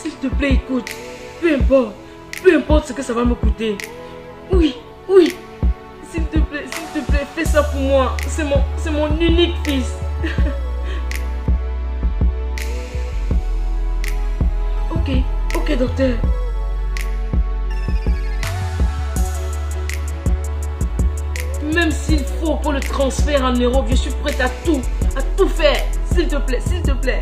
S'il te plaît, écoute. Peu importe ce que ça va me coûter. Oui. S'il te plaît, fais ça pour moi. C'est mon unique fils. Ok, docteur. Même s'il faut pour le transfert en Europe, je suis prête à tout faire. S'il te plaît.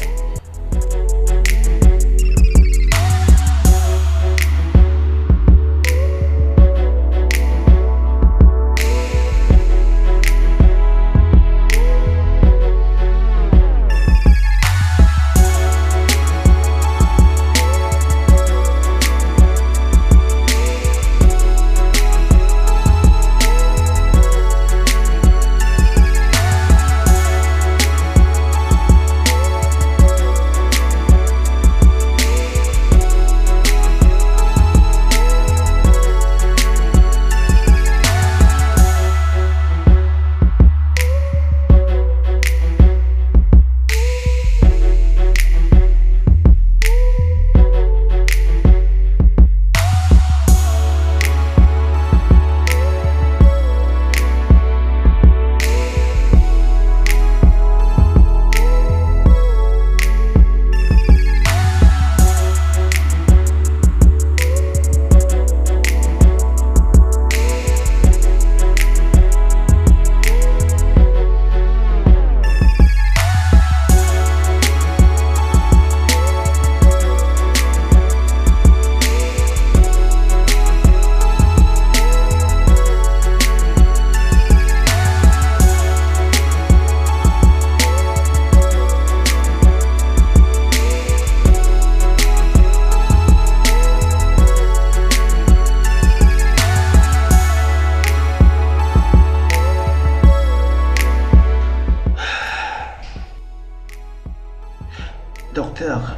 Docteur,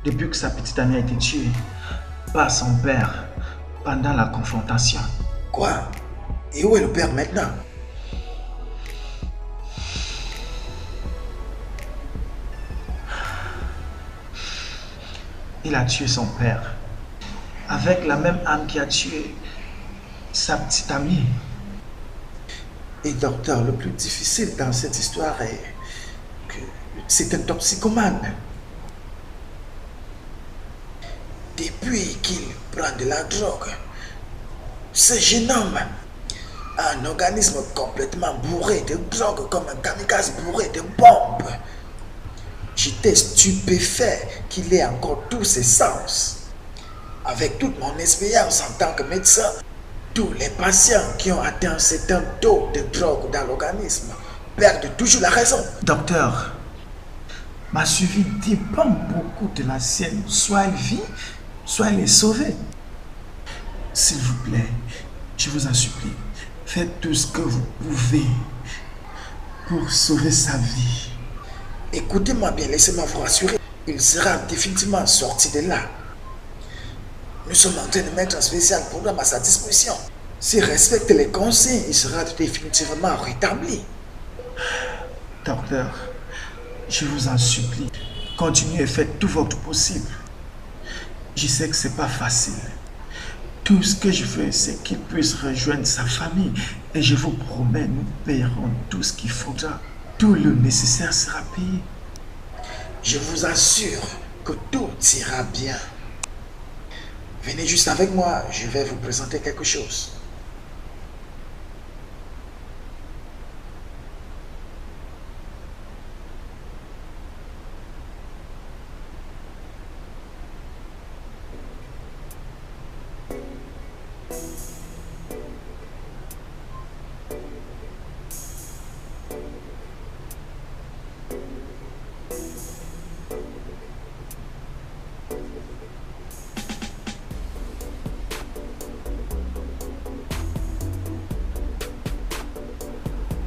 depuis que sa petite amie a été tuée par son père pendant la confrontation. Quoi? Et où est le père maintenant? Il a tué son père avec la même âme qui a tué sa petite amie. Et docteur, le plus difficile dans cette histoire est que c'est un toxicomane. Depuis qu'il prend de la drogue, ce jeune homme a un organisme complètement bourré de drogue, comme un kamikaze bourré de bombes. J'étais stupéfait qu'il ait encore tous ses sens. Avec toute mon expérience en tant que médecin, tous les patients qui ont atteint un certain taux de drogue dans l'organisme perdent toujours la raison. Docteur, ma survie dépend beaucoup de la sienne. Soit elle vit, soit elle est sauvée. S'il vous plaît, je vous en supplie, faites tout ce que vous pouvez pour sauver sa vie. Écoutez-moi bien, laissez-moi vous rassurer. Il sera définitivement sorti de là. Nous sommes en train de mettre un spécial programme à sa disposition. S'il respecte les consignes, il sera définitivement rétabli. Docteur, je vous en supplie, continuez et faites tout votre possible. Je sais que c'est pas facile. Tout ce que je veux, c'est qu'il puisse rejoindre sa famille. Et je vous promets, nous payerons tout ce qu'il faudra. Tout le nécessaire sera payé. Je vous assure que tout ira bien. Venez juste avec moi, je vais vous présenter quelque chose.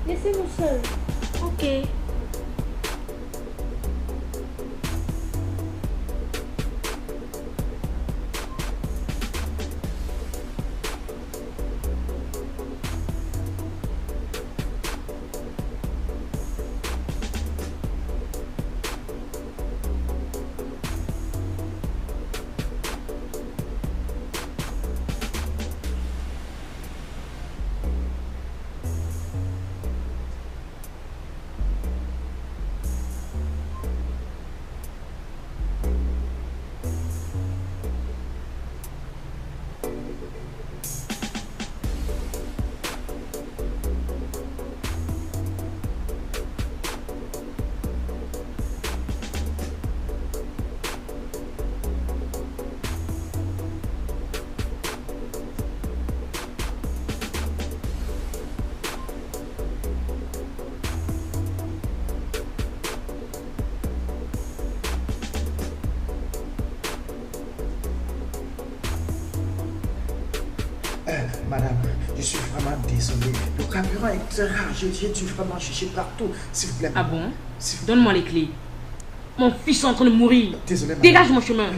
Laissez-nous seul. Ok. Madame, je suis vraiment désolé. Le carburant est très rare. J'ai dû vraiment chercher partout. S'il vous plaît. Ah bon? Donne-moi les clés. Mon fils est en train de mourir. Désolé, madame. Dégage mon chemin.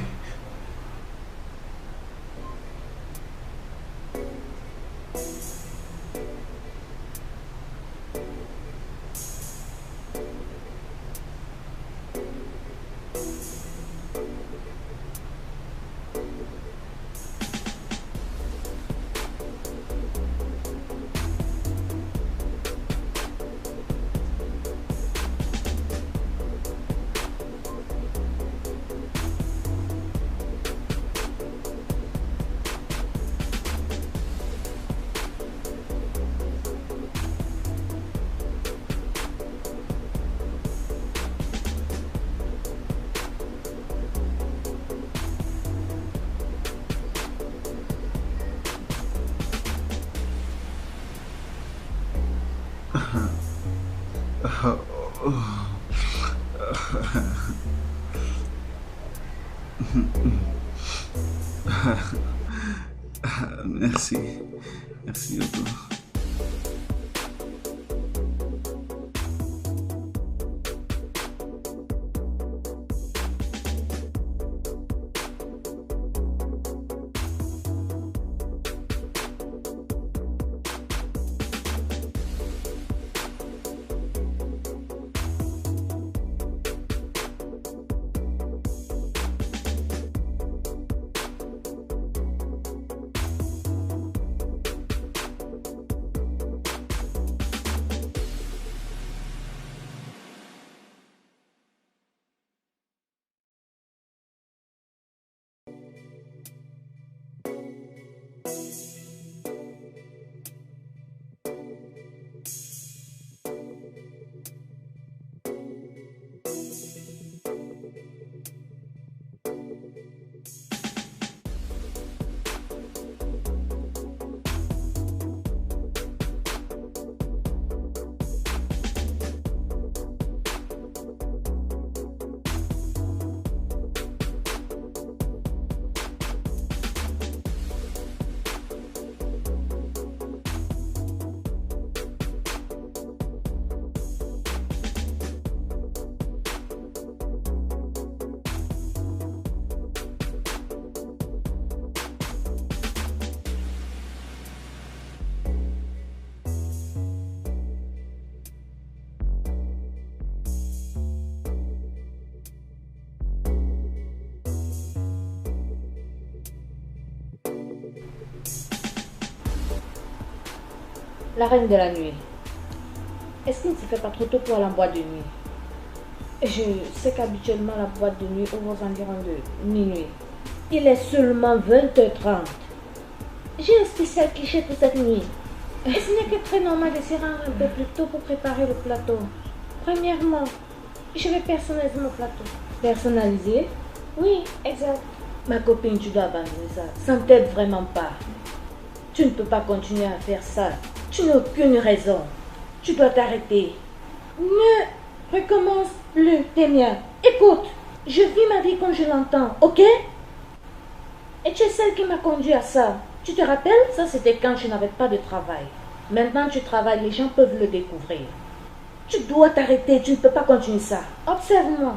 Merci. Merci beaucoup. La reine de la nuit. Est-ce qu'il ne se fait pas trop tôt pour aller en boîte de nuit? Je sais qu'habituellement la boîte de nuit ouvre aux environs de minuit. Il est seulement 20h30. J'ai un spécial cliché pour cette nuit. Et ce n'est que très normal de se rendre un peu plus tôt pour préparer le plateau. Premièrement, je vais personnaliser mon plateau. Personnaliser? Oui, exact. Ma copine, tu dois abandonner ça. Ça ne t'aide vraiment pas. Tu ne peux pas continuer à faire ça. Tu n'as aucune raison. Tu dois t'arrêter. Ne recommence plus, Ténia. Écoute, je vis ma vie comme je l'entends, ok? Et tu es celle qui m'a conduit à ça. Tu te rappelles? Ça, c'était quand je n'avais pas de travail. Maintenant, tu travailles, les gens peuvent le découvrir. Tu dois t'arrêter, tu ne peux pas continuer ça. Observe-moi.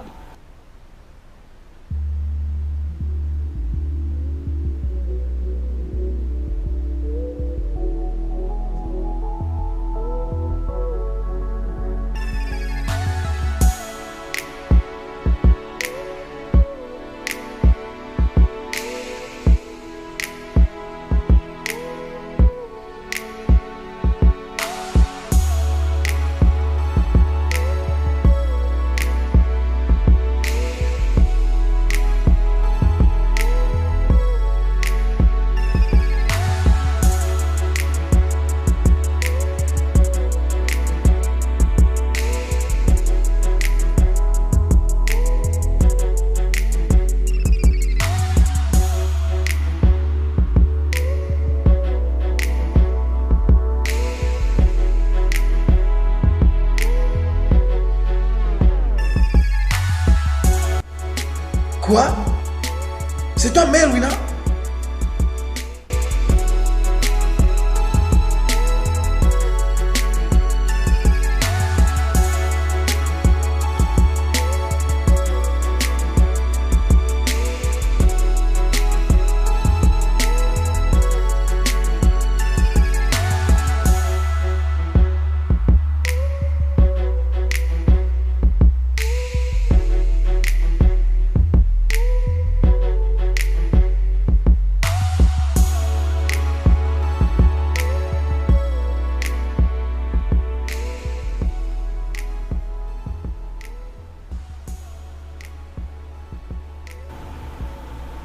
Quoi? C'est toi, Melwina?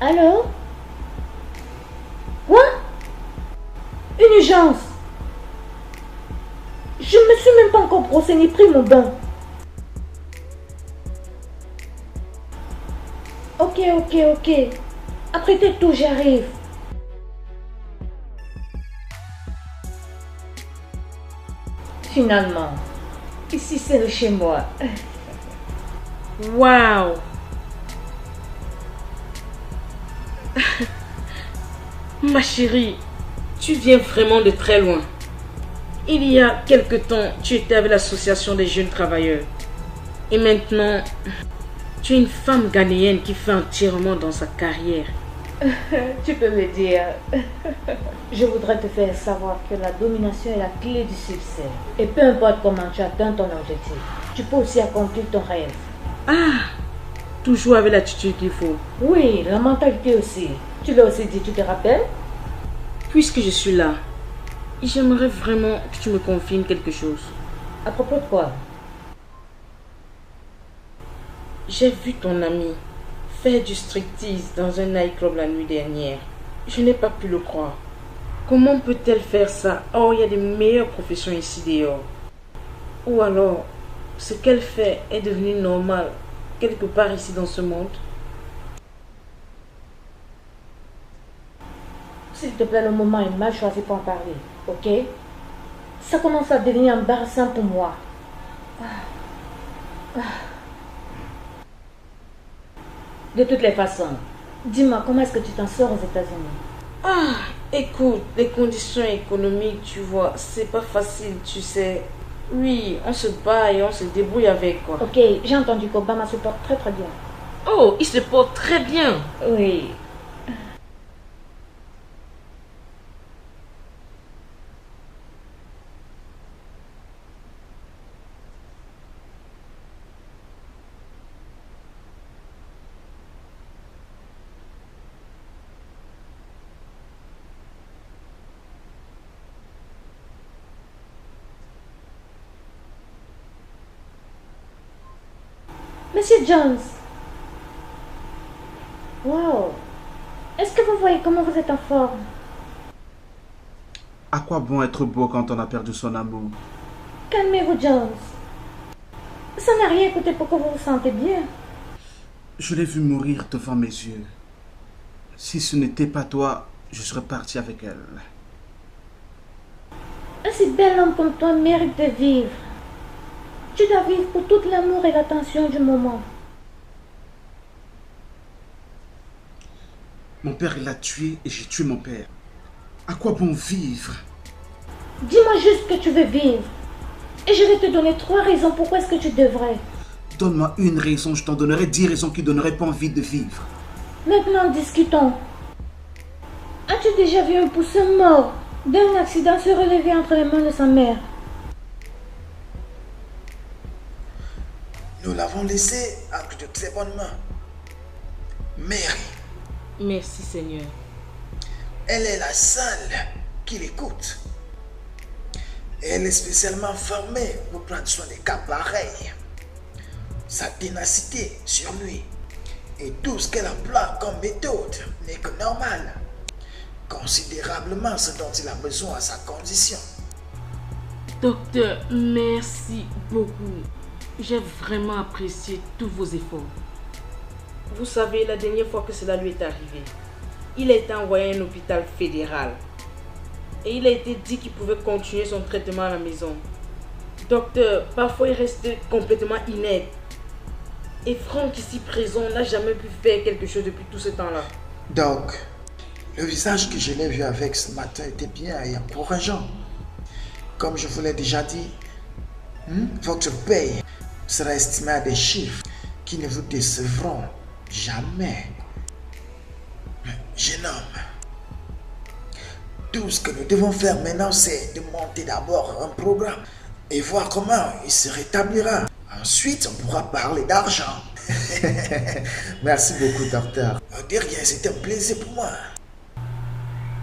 Allô? Quoi? Une urgence? Je ne me suis même pas encore brossé ni pris mon bain. Ok. Après tout, j'arrive. Finalement, ici c'est le chez moi. Waouh! Ma chérie, tu viens vraiment de très loin. Il y a quelque temps, tu étais avec l'association des jeunes travailleurs. Et maintenant, tu es une femme ghanéenne qui fait entièrement dans sa carrière. Tu peux me dire. Je voudrais te faire savoir que la domination est la clé du succès. Et peu importe comment tu atteins ton objectif, tu peux aussi accomplir ton rêve. Ah, toujours avec l'attitude qu'il faut. Oui, la mentalité aussi. Tu l'as aussi dit, tu te rappelles? Puisque je suis là, j'aimerais vraiment que tu me confirmes quelque chose. À propos de quoi? J'ai vu ton ami faire du striptease dans un nightclub la nuit dernière. Je n'ai pas pu le croire. Comment peut-elle faire ça? Oh, il y a des meilleures professions ici dehors. Ou alors, ce qu'elle fait est devenu normal quelque part ici dans ce monde. S'il te plaît, le moment est mal choisi pour en parler, ok? Ça commence à devenir embarrassant pour moi. De toutes les façons, dis-moi, comment est-ce que tu t'en sors aux États-Unis? Ah, écoute, les conditions économiques, tu vois, c'est pas facile, tu sais. Oui, on se bat et on se débrouille avec, quoi. Ok, j'ai entendu qu'Obama se porte très très bien. Oh, il se porte très bien. Oui. Monsieur Jones. Wow. Est-ce que vous voyez comment vous êtes en forme? À quoi bon être beau quand on a perdu son amour? Calmez-vous, Jones. Ça n'a rien coûté pour que vous vous sentez bien. Je l'ai vu mourir devant mes yeux. Si ce n'était pas toi, je serais parti avec elle. Un si bel homme comme toi mérite de vivre. Tu dois vivre pour tout l'amour et l'attention du moment. Mon père l'a tué et j'ai tué mon père. À quoi bon vivre? Dis-moi juste que tu veux vivre. Et je vais te donner 3 raisons pourquoi est-ce que tu devrais. Donne-moi une raison, je t'en donnerai 10 raisons qui ne donneraient pas envie de vivre. Maintenant, discutons. As-tu déjà vu un poussin mort d'un accident se relever entre les mains de sa mère? Nous l'avons laissé entre de très bonnes mains. Mary, Merci, Seigneur. elle est la seule qui l'écoute. Elle est spécialement formée pour prendre soin des cas pareils. Sa ténacité sur lui et tout ce qu'elle emploie comme méthode n'est que normal. Considérablement ce dont il a besoin à sa condition. Docteur, merci beaucoup. J'ai vraiment apprécié tous vos efforts. Vous savez, la dernière fois que cela lui est arrivé, il a été envoyé à un hôpital fédéral. Et il a été dit qu'il pouvait continuer son traitement à la maison. Docteur, parfois il reste complètement inerte. Et Franck ici présent n'a jamais pu faire quelque chose depuis tout ce temps-là. Donc, le visage que je l'ai vu avec ce matin était bien et encourageant. Comme je vous l'ai déjà dit, votre paye sera estimée à des chiffres qui ne vous décevront jamais. Jeune homme, tout ce que nous devons faire maintenant, c'est de monter d'abord un programme et voir comment il se rétablira. Ensuite, on pourra parler d'argent. Merci beaucoup, docteur. De rien, c'était un plaisir pour moi.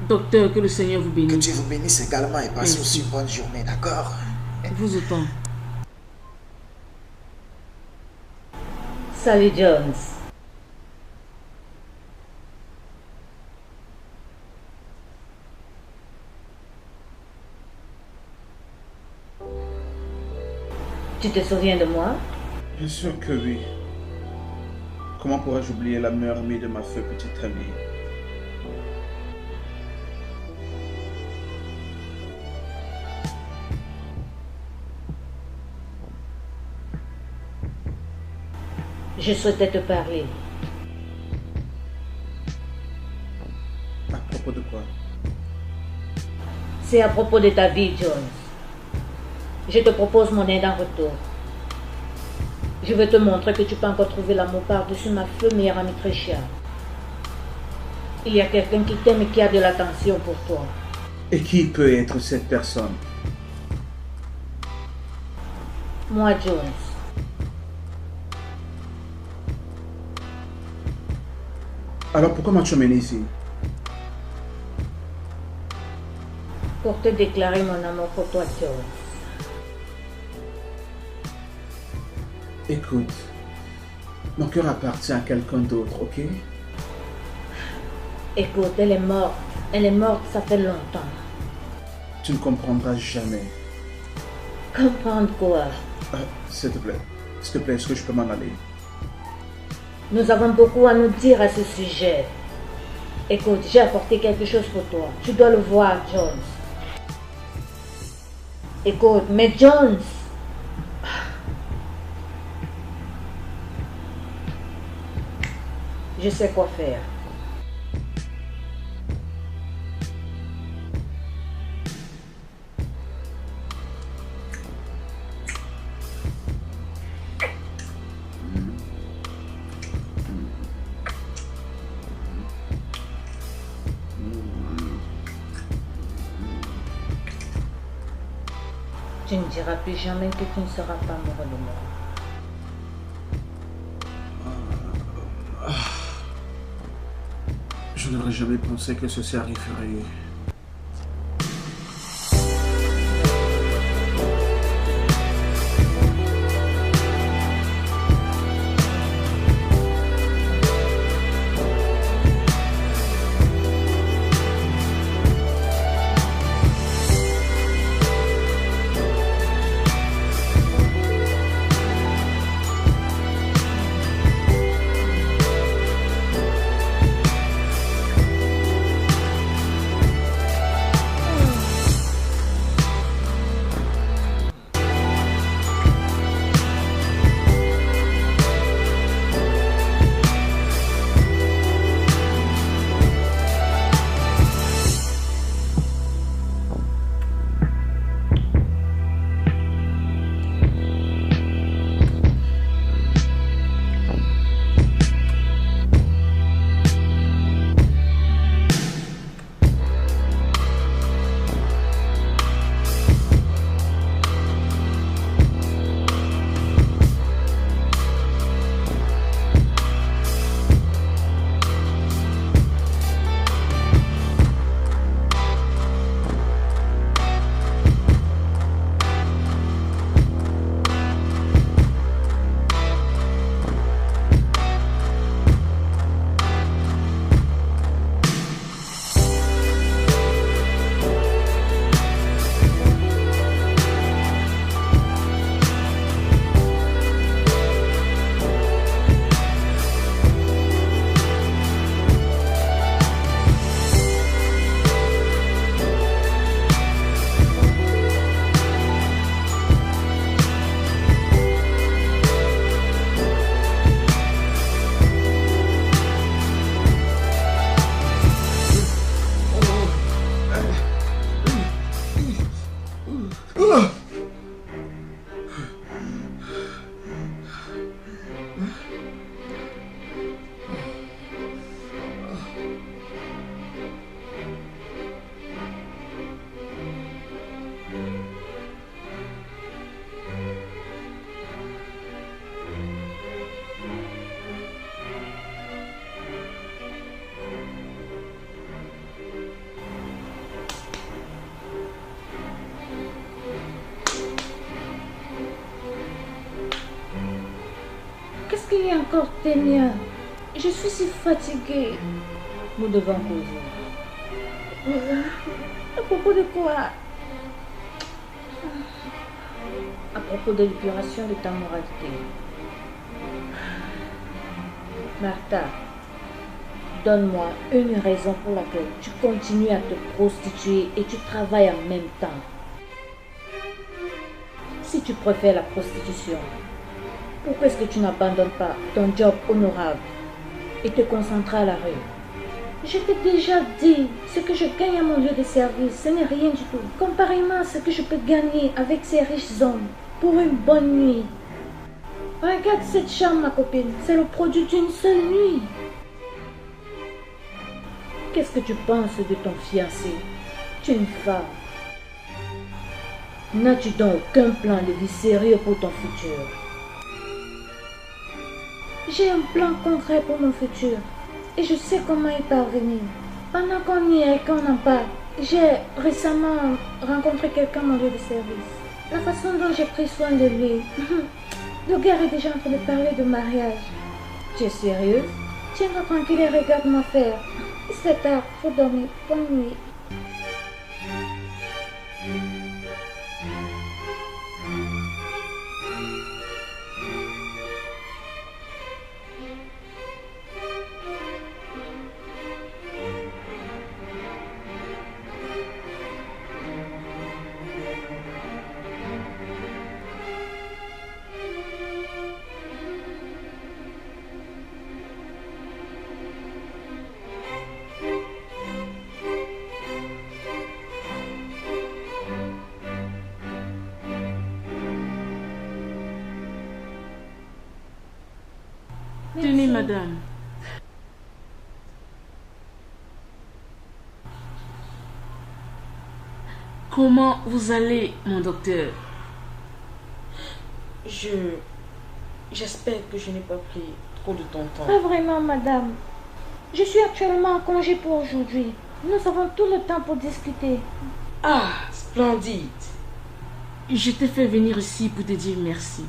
Docteur, que le Seigneur vous Que bénisse. Dieu vous bénisse également et passez Merci. aussi une bonne journée, d'accord? Vous autant. Salut, Jones. Tu te souviens de moi? Bien sûr que oui. Comment pourrais-je oublier la meilleure amie de ma feu petite amie? Je souhaitais te parler. À propos de quoi? C'est à propos de ta vie, Jones. Je te propose mon aide en retour. Je veux te montrer que tu peux encore trouver l'amour par-dessus ma feu meilleure amie très chère. Il y a quelqu'un qui t'aime et qui a de l'attention pour toi. Et qui peut être cette personne? Moi, Jones. Alors pourquoi m'as-tu amené ici? Pour te déclarer mon amour pour toi, Jones. Écoute, mon cœur appartient à quelqu'un d'autre, ok? Écoute, elle est morte. Elle est morte, ça fait longtemps. Tu ne comprendras jamais. Comprendre quoi? S'il te plaît, est-ce que je peux m'en aller? Nous avons beaucoup à nous dire à ce sujet. Écoute, j'ai apporté quelque chose pour toi. Tu dois le voir, Jones. Écoute, mais Jones... Je sais quoi faire. Tu ne diras plus jamais que tu ne seras pas amoureux de moi. Je n'aurais jamais pensé que ceci arriverait. Qu'est-ce qu'il y a encore, Ténia? Je suis si fatiguée. Nous devons causer. À propos de quoi? à propos de l'épuration de ta moralité. Martha, donne-moi une raison pour laquelle tu continues à te prostituer et tu travailles en même temps. Si tu préfères la prostitution, pourquoi est-ce que tu n'abandonnes pas ton job honorable et te concentres à la rue? Je t'ai déjà dit, ce que je gagne à mon lieu de service, ce n'est rien du tout. Comparément à ce que je peux gagner avec ces riches hommes pour une bonne nuit. Regarde cette chambre, ma copine, c'est le produit d'une seule nuit. Qu'est-ce que tu penses de ton fiancé? Tu es une femme. N'as-tu donc aucun plan de vie sérieux pour ton futur? J'ai un plan concret pour mon futur et je sais comment y parvenir. Pendant qu'on y est et qu'on en parle, j'ai récemment rencontré quelqu'un à mon lieu de service. La façon dont j'ai pris soin de lui, le gars est déjà en train de parler de mariage. Tu es sérieuse? Tiens-toi tranquille et regarde-moi faire. C'est tard, faut dormir. Bonne nuit. Tenez, madame. Comment vous allez, mon docteur? J'espère que je n'ai pas pris trop de ton temps. Pas vraiment, madame. Je suis actuellement en congé pour aujourd'hui. Nous avons tout le temps pour discuter. Ah, splendide. Je t'ai fait venir ici pour te dire merci.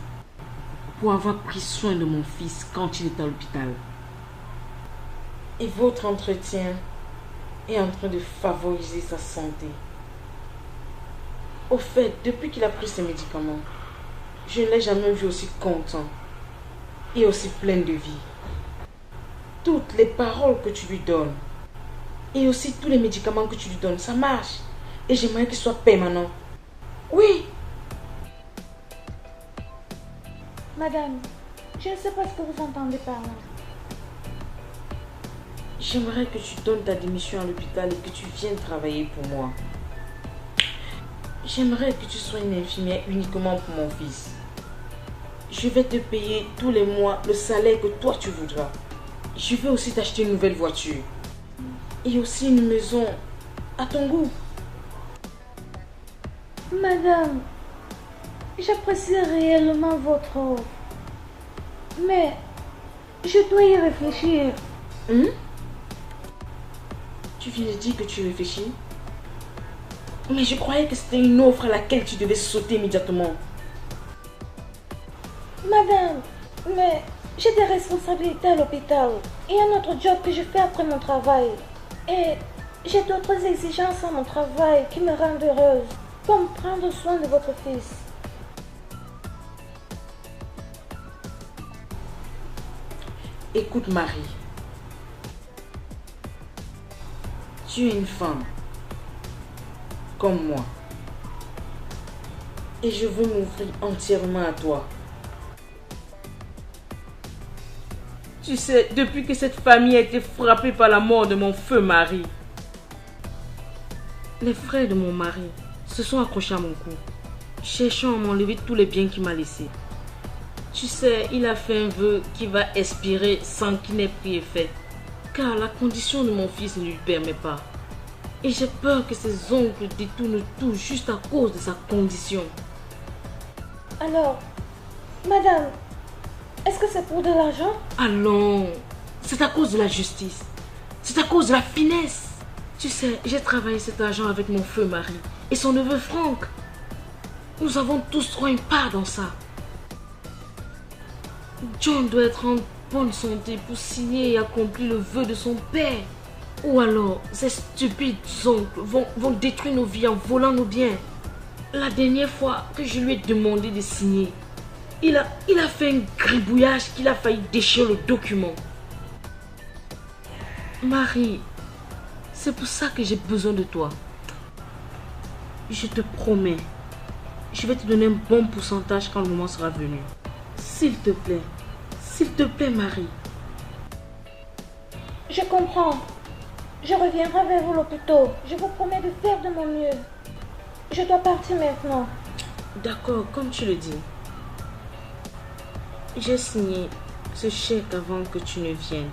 Pour avoir pris soin de mon fils quand il était à l'hôpital. Et votre entretien est en train de favoriser sa santé. Au fait, depuis qu'il a pris ses médicaments, je ne l'ai jamais vu aussi content et aussi plein de vie. Toutes les paroles que tu lui donnes et aussi tous les médicaments que tu lui donnes, ça marche. Et j'aimerais qu'il soit permanent. Oui. Madame, je ne sais pas ce que vous entendez par là. J'aimerais que tu donnes ta démission à l'hôpital et que tu viennes travailler pour moi. J'aimerais que tu sois une infirmière uniquement pour mon fils. Je vais te payer tous les mois le salaire que toi tu voudras. Je vais aussi t'acheter une nouvelle voiture. Et aussi une maison à ton goût. Madame, j'apprécie réellement votre offre. Mais je dois y réfléchir. Tu viens de dire que tu réfléchis? Mais je croyais que c'était une offre à laquelle tu devais sauter immédiatement. Madame, mais j'ai des responsabilités à l'hôpital et un autre job que je fais après mon travail. Et j'ai d'autres exigences à mon travail qui me rendent heureuse, comme prendre soin de votre fils. Écoute Marie, tu es une femme comme moi et je veux m'ouvrir entièrement à toi. Tu sais, depuis que cette famille a été frappée par la mort de mon feu mari, les frères de mon mari se sont accrochés à mon cou, cherchant à m'enlever tous les biens qu'il m'a laissés. Tu sais, il a fait un vœu qui va expirer sans qu'il n'ait pris effet, car la condition de mon fils ne lui permet pas. Et j'ai peur que ses oncles détournent tout juste à cause de sa condition. Alors, madame, est-ce que c'est pour de l'argent? Allons, c'est à cause de la justice. C'est à cause de la finesse. Tu sais, j'ai travaillé cet argent avec mon feu mari et son neveu Franck. Nous avons tous trois une part dans ça. John doit être en bonne santé pour signer et accomplir le vœu de son père. Ou alors, ces stupides oncles vont détruire nos vies en volant nos biens. La dernière fois que je lui ai demandé de signer, il a fait un gribouillage qu'il a failli déchirer le document. Marie, c'est pour ça que j'ai besoin de toi. Je te promets, je vais te donner un bon pourcentage quand le moment sera venu. S'il te plaît, Marie. Je comprends. Je reviendrai vers vous le plus tôt. Je vous promets de faire de mon mieux. Je dois partir maintenant. D'accord, comme tu le dis. J'ai signé ce chèque avant que tu ne viennes.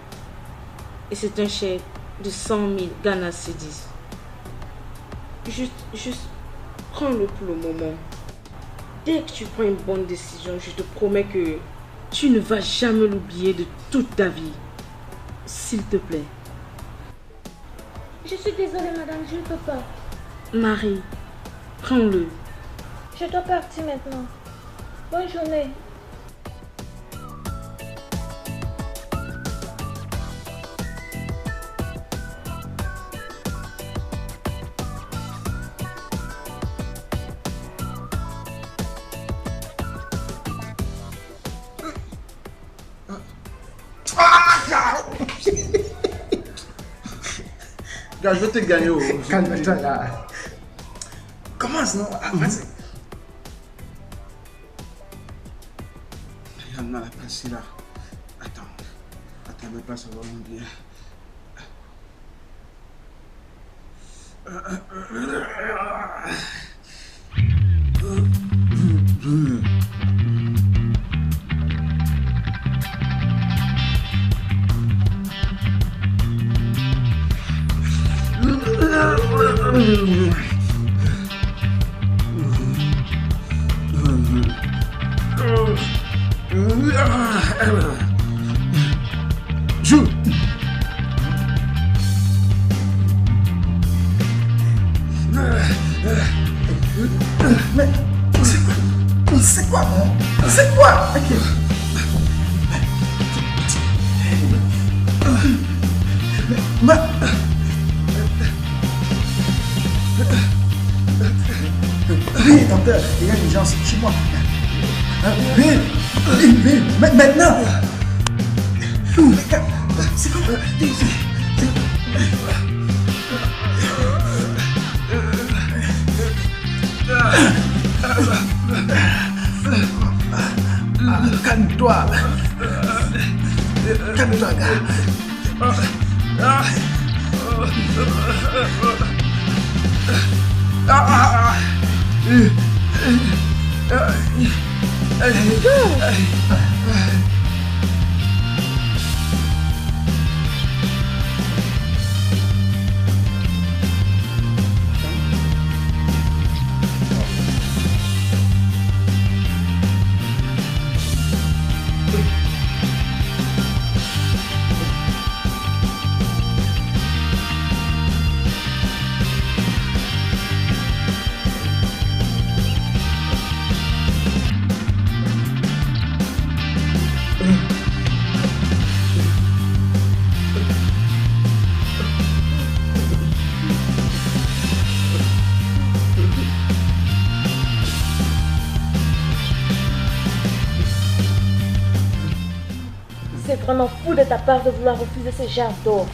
Et c'est un chèque de 100 000 Ghana Cedis. Juste prends-le pour le moment. Dès que tu prends une bonne décision, je te promets que tu ne vas jamais l'oublier de toute ta vie. S'il te plaît. Je suis désolée, madame, je ne peux pas. Marie, prends-le. Je dois partir maintenant. Bonne journée. Gars, je vais te gagner. Calme-toi là. Commence, non? Ah, vas-y. Il y en a la place là. Attends, mais pas ça va m'oublier. Joue. Mais c'est quoi, mon? C'est quoi? Ok. Oui, docteur, il y a des gens chez moi. Oui, maintenant. C'est quoi? Calme-toi. Calme-toi, gars. C'est vraiment fou de ta part de vouloir refuser ce genre d'offre.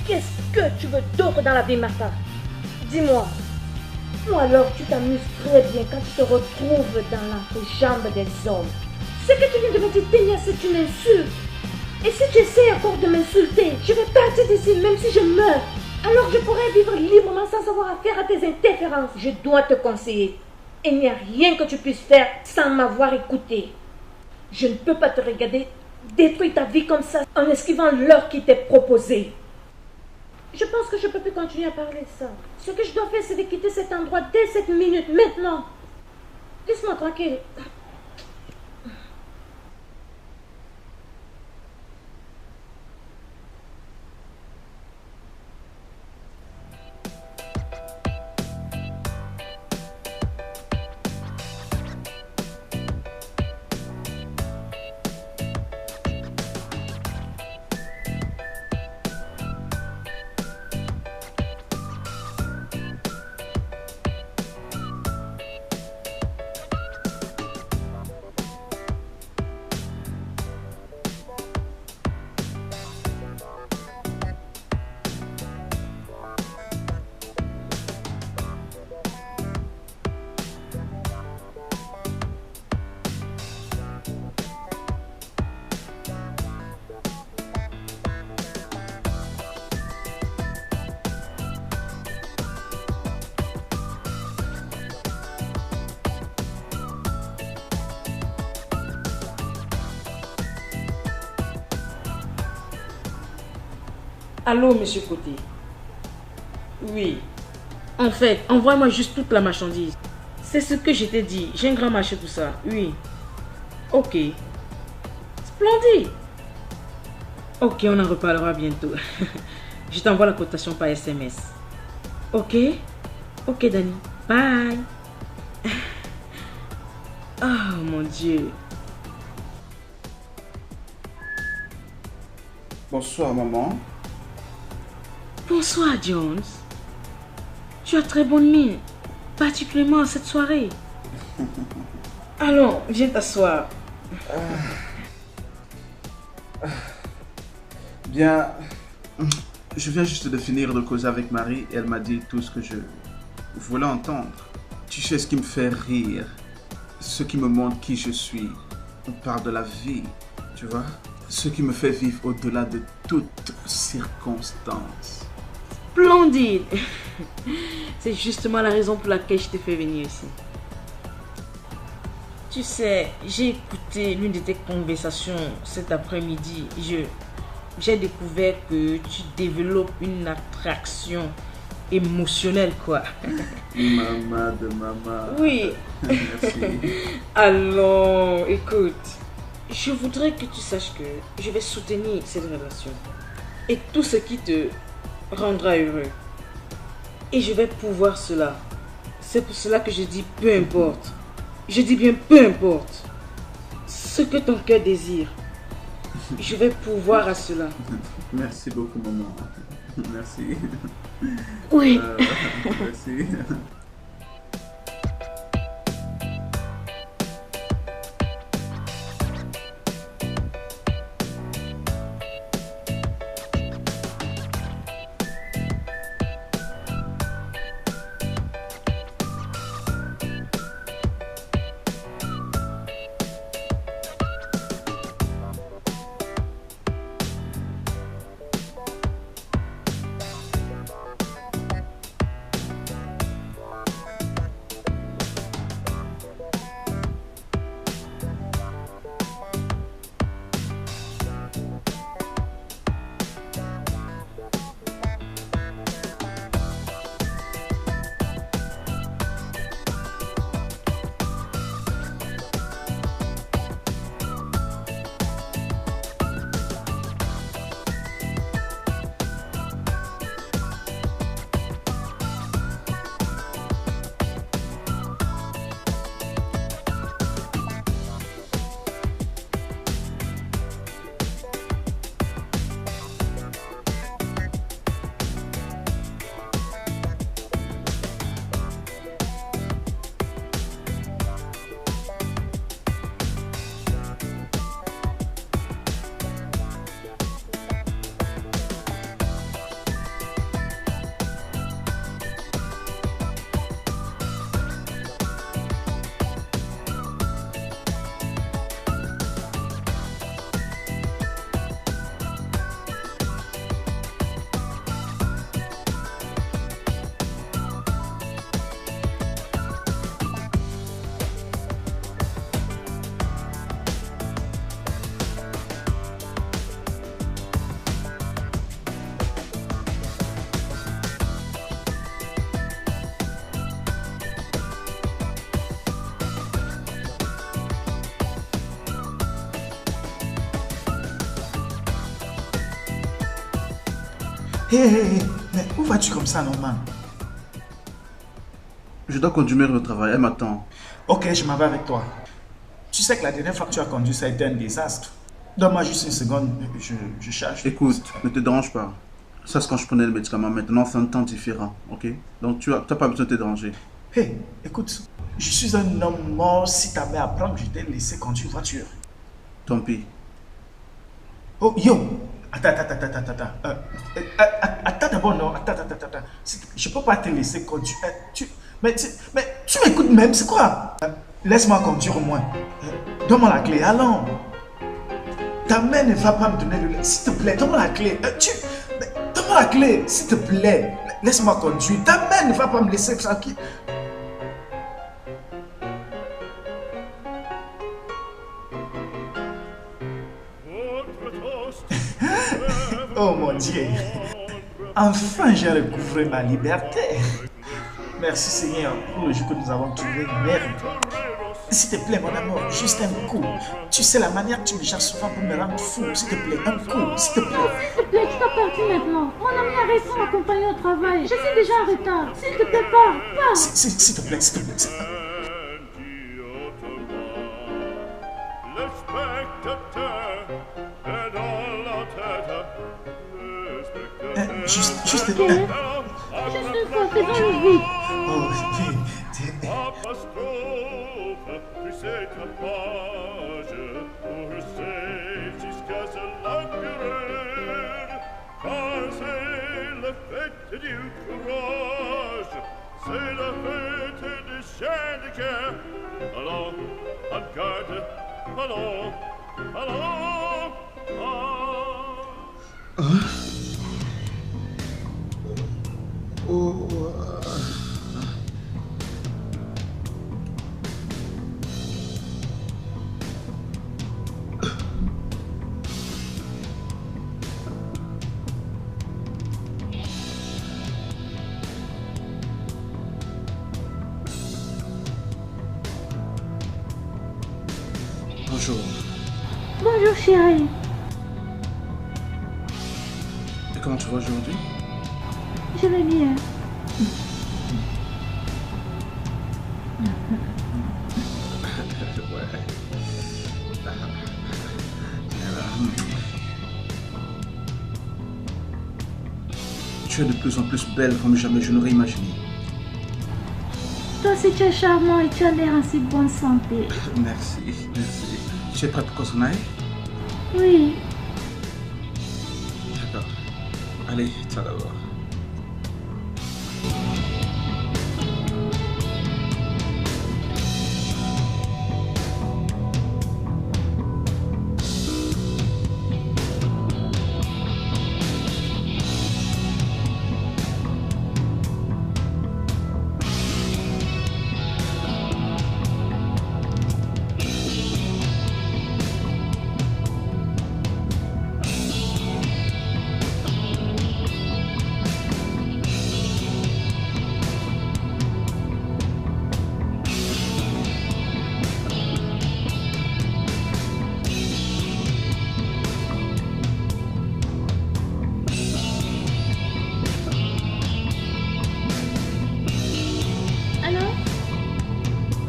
Qu'est-ce que tu veux d'autre dans la vie, Martha? Dis-moi. Ou alors tu t'amuses très bien quand tu te retrouves dans l'entrejambe des hommes. Ce que tu viens de me dire, Ténia, c'est une insulte. Et si tu essaies encore de m'insulter, je vais partir d'ici même si je meurs. Alors je pourrais vivre librement sans avoir affaire à tes interférences. Je dois te conseiller. Il n'y a rien que tu puisses faire sans m'avoir écouté. Je ne peux pas te regarder détruire ta vie comme ça en esquivant l'heure qui t'est proposée. Je pense que je ne peux plus continuer à parler de ça. Ce que je dois faire, c'est de quitter cet endroit dès cette minute, maintenant. Laisse-moi tranquille. Allô, monsieur Côté. Oui. En fait, envoie-moi juste toute la marchandise. C'est ce que je t'ai dit. J'ai un grand marché pour ça. Oui. Ok. Splendide. Ok, on en reparlera bientôt. Je t'envoie la cotation par SMS. Ok? Ok, Dani. Bye. Oh mon Dieu. Bonsoir, maman. Bonsoir, Jones. Tu as très bonne mine, particulièrement cette soirée. Allons, viens t'asseoir. Bien, je viens juste de finir de causer avec Marie et elle m'a dit tout ce que je voulais entendre. Tu sais ce qui me fait rire, ce qui me montre qui je suis. On parle de la vie, tu vois. Ce qui me fait vivre au-delà de toute circonstance. Splendide. C'est justement la raison pour laquelle je t'ai fait venir ici. Tu sais, j'ai écouté l'une de tes conversations cet après-midi. J'ai découvert que tu développes une attraction émotionnelle, quoi. Maman de maman. Oui. Merci. Alors, écoute, je voudrais que tu saches que je vais soutenir cette relation et tout ce qui te rendra heureux. Et je vais pouvoir cela. C'est pour cela que je dis peu importe. Je dis bien peu importe. Ce que ton cœur désire. Je vais pouvoir à cela. Merci beaucoup, maman. Merci. Oui. Merci. Hé, mais où vas-tu comme ça, Norman? Je dois conduire le travail, elle m'attend. Ok, je m'en vais avec toi. Tu sais que la dernière fois que tu as conduit, ça a été un désastre. Donne-moi juste une seconde, je cherche. Écoute, ne te dérange pas. Ça, c'est quand je prenais le médicament. Maintenant, c'est un temps différent, ok? Donc, tu n'as pas besoin de te déranger. Hé, écoute, je suis un homme mort. Si ta mère apprend que je t'ai laissé conduire une voiture. Tant pis. Oh, yo! Attends. Attends d'abord, non. Attends. Je peux pas te laisser conduire. Mais tu m'écoutes même, c'est quoi? Laisse-moi conduire au moins. Donne-moi la clé, allons. Ta mère ne va pas me donner le... S'il te plaît, donne-moi la clé. Donne-moi la clé, s'il te plaît. Laisse-moi conduire. Ta mère ne va pas me laisser tranquille. Oh mon Dieu. Enfin, j'ai recouvré ma liberté. Merci Seigneur pour le jour que nous avons trouvé mérite. S'il te plaît, mon amour, juste un coup. Tu sais la manière que tu me cherches souvent pour me rendre fou. S'il te plaît, un coup, s'il te plaît. S'il te plaît, tu dois partir maintenant. Mon ami a réussi à m'accompagner au travail. Je suis déjà en retard. S'il te plaît, pars. S'il te plaît, s'il te plaît. Juste Juste une fois, faisons-le vite. Oh, du courage, c'est la fête des chiens de cœur. Allons, en garde, allons, allons, Bonjour. Bonjour chérie. Et comment tu vas aujourd'hui? Je vais bien. Tu es de plus en plus belle comme jamais je n'aurais imaginé. Toi aussi tu es charmant et tu as l'air en si bonne santé. Merci, merci. Tu es prête pour qu'on s'en aille? Oui. D'accord. Allez, ça d'abord.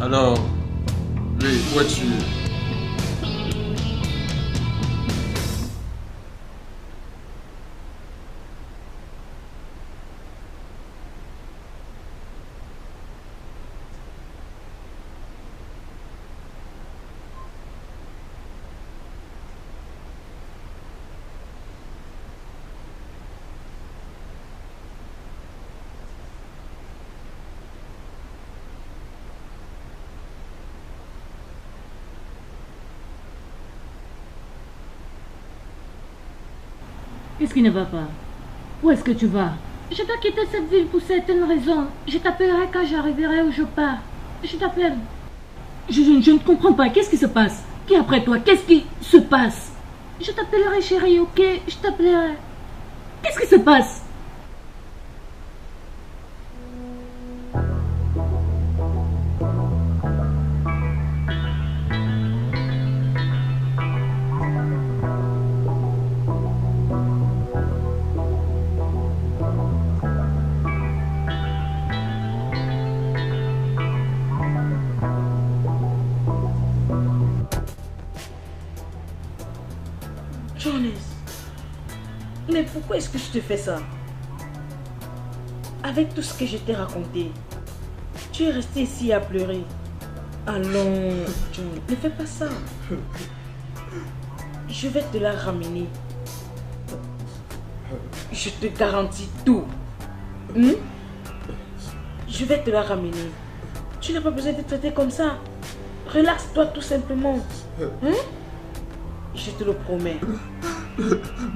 Alors, oui, où es-tu? Qu'est-ce qui ne va pas? Où est-ce que tu vas? Je dois quitter cette ville pour certaines raisons. Je t'appellerai quand j'arriverai où je pars. Je t'appelle. Je ne comprends pas. Qu'est-ce qui se passe? Qui est après toi? Qu'est-ce qui se passe? Je t'appellerai chérie, ok? Je t'appellerai. Qu'est-ce qui se passe? Mais pourquoi est-ce que je te fais ça? Avec tout ce que je t'ai raconté, tu es resté ici à pleurer. Allons, John, ne fais pas ça. Je vais te la ramener. Je te garantis tout. Je vais te la ramener. Tu n'as pas besoin de te traiter comme ça. Relaxe-toi tout simplement. Je te le promets.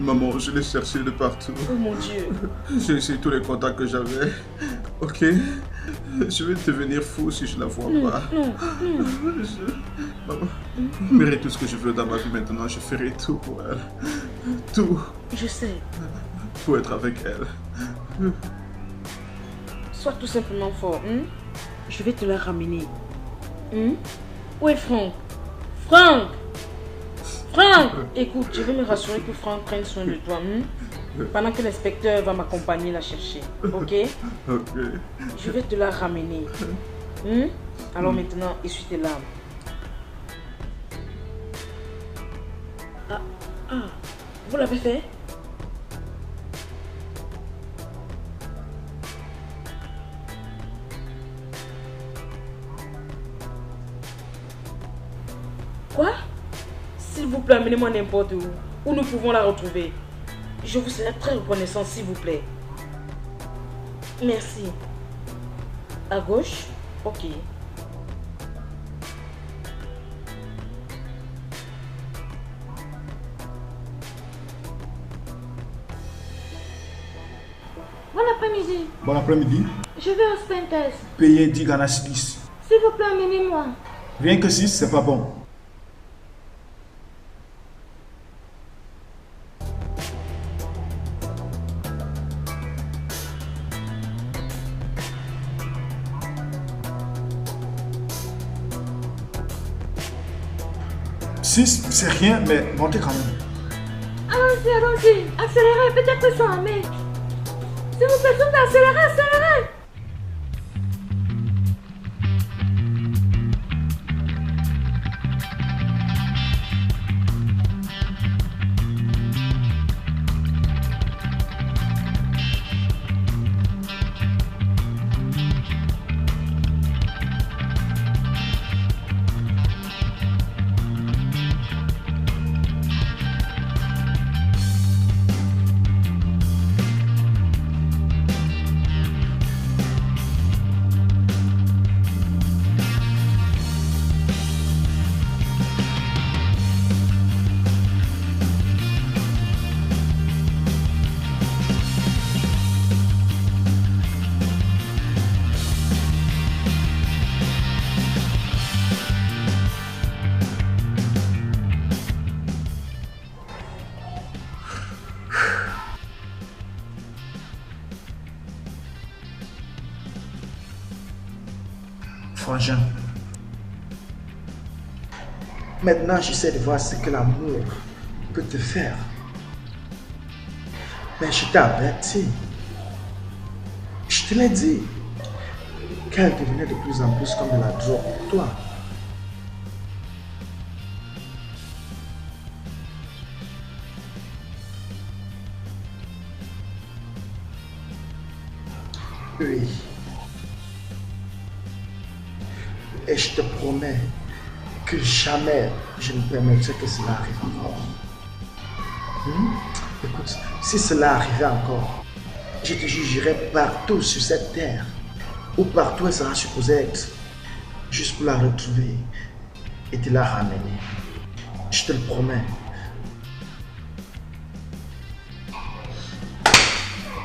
Maman, je l'ai cherché de partout. Oh mon Dieu. J'ai essayé tous les contacts que j'avais. Ok? Je vais devenir fou si je la vois pas. Non. Maman, mérite tout ce que je veux dans ma vie maintenant. Je ferai tout pour elle. Tout. Je sais. Pour être avec elle. Sois tout simplement fort. Je vais te la ramener. Où est Franck? Franck! Franck! Écoute, je vais me rassurer que Franck prenne soin de toi. Pendant que l'inspecteur va m'accompagner la chercher. Ok? Ok. Je vais te la ramener. Alors maintenant, essuie tes larmes. Vous l'avez fait? Quoi? S'il vous plaît, amenez-moi n'importe où nous pouvons la retrouver. Je vous serai très reconnaissant, s'il vous plaît. Merci. À gauche? Ok. Bon après-midi. Bon après-midi. Je vais au Spenters. Payez 10 Ghana cedis. S'il vous plaît, amenez-moi. Rien que 6, c'est pas bon. Six, c'est rien, mais montez quand même. Allons-y, allons-y. Accélérez, peut-être ça, mais... S'il vous plaît, accélérez, accélérez. Frangin. Maintenant, j'essaie de voir ce que l'amour peut te faire. Mais je t'ai averti. Je te l'ai dit. Qu'elle devenait de plus en plus comme de la drogue pour toi. Oui. Et je te promets que jamais je ne permettrai que cela arrive encore. Écoute, si cela arrivait encore, je te jugerai partout sur cette terre, ou partout elle sera supposée être, juste pour la retrouver et te la ramener. Je te le promets.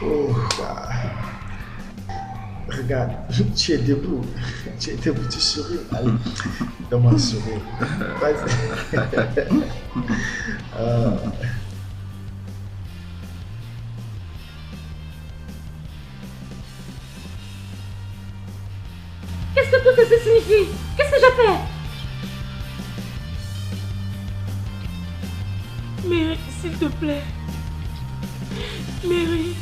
Oh, regarde, tu es debout. Tu es debout, tu souris. Allez, donne-moi un sourire. Vas-y. Qu'est-ce que tout ceci signifie? Qu'est-ce que j'ai fait? Mary, s'il te plaît. Mary.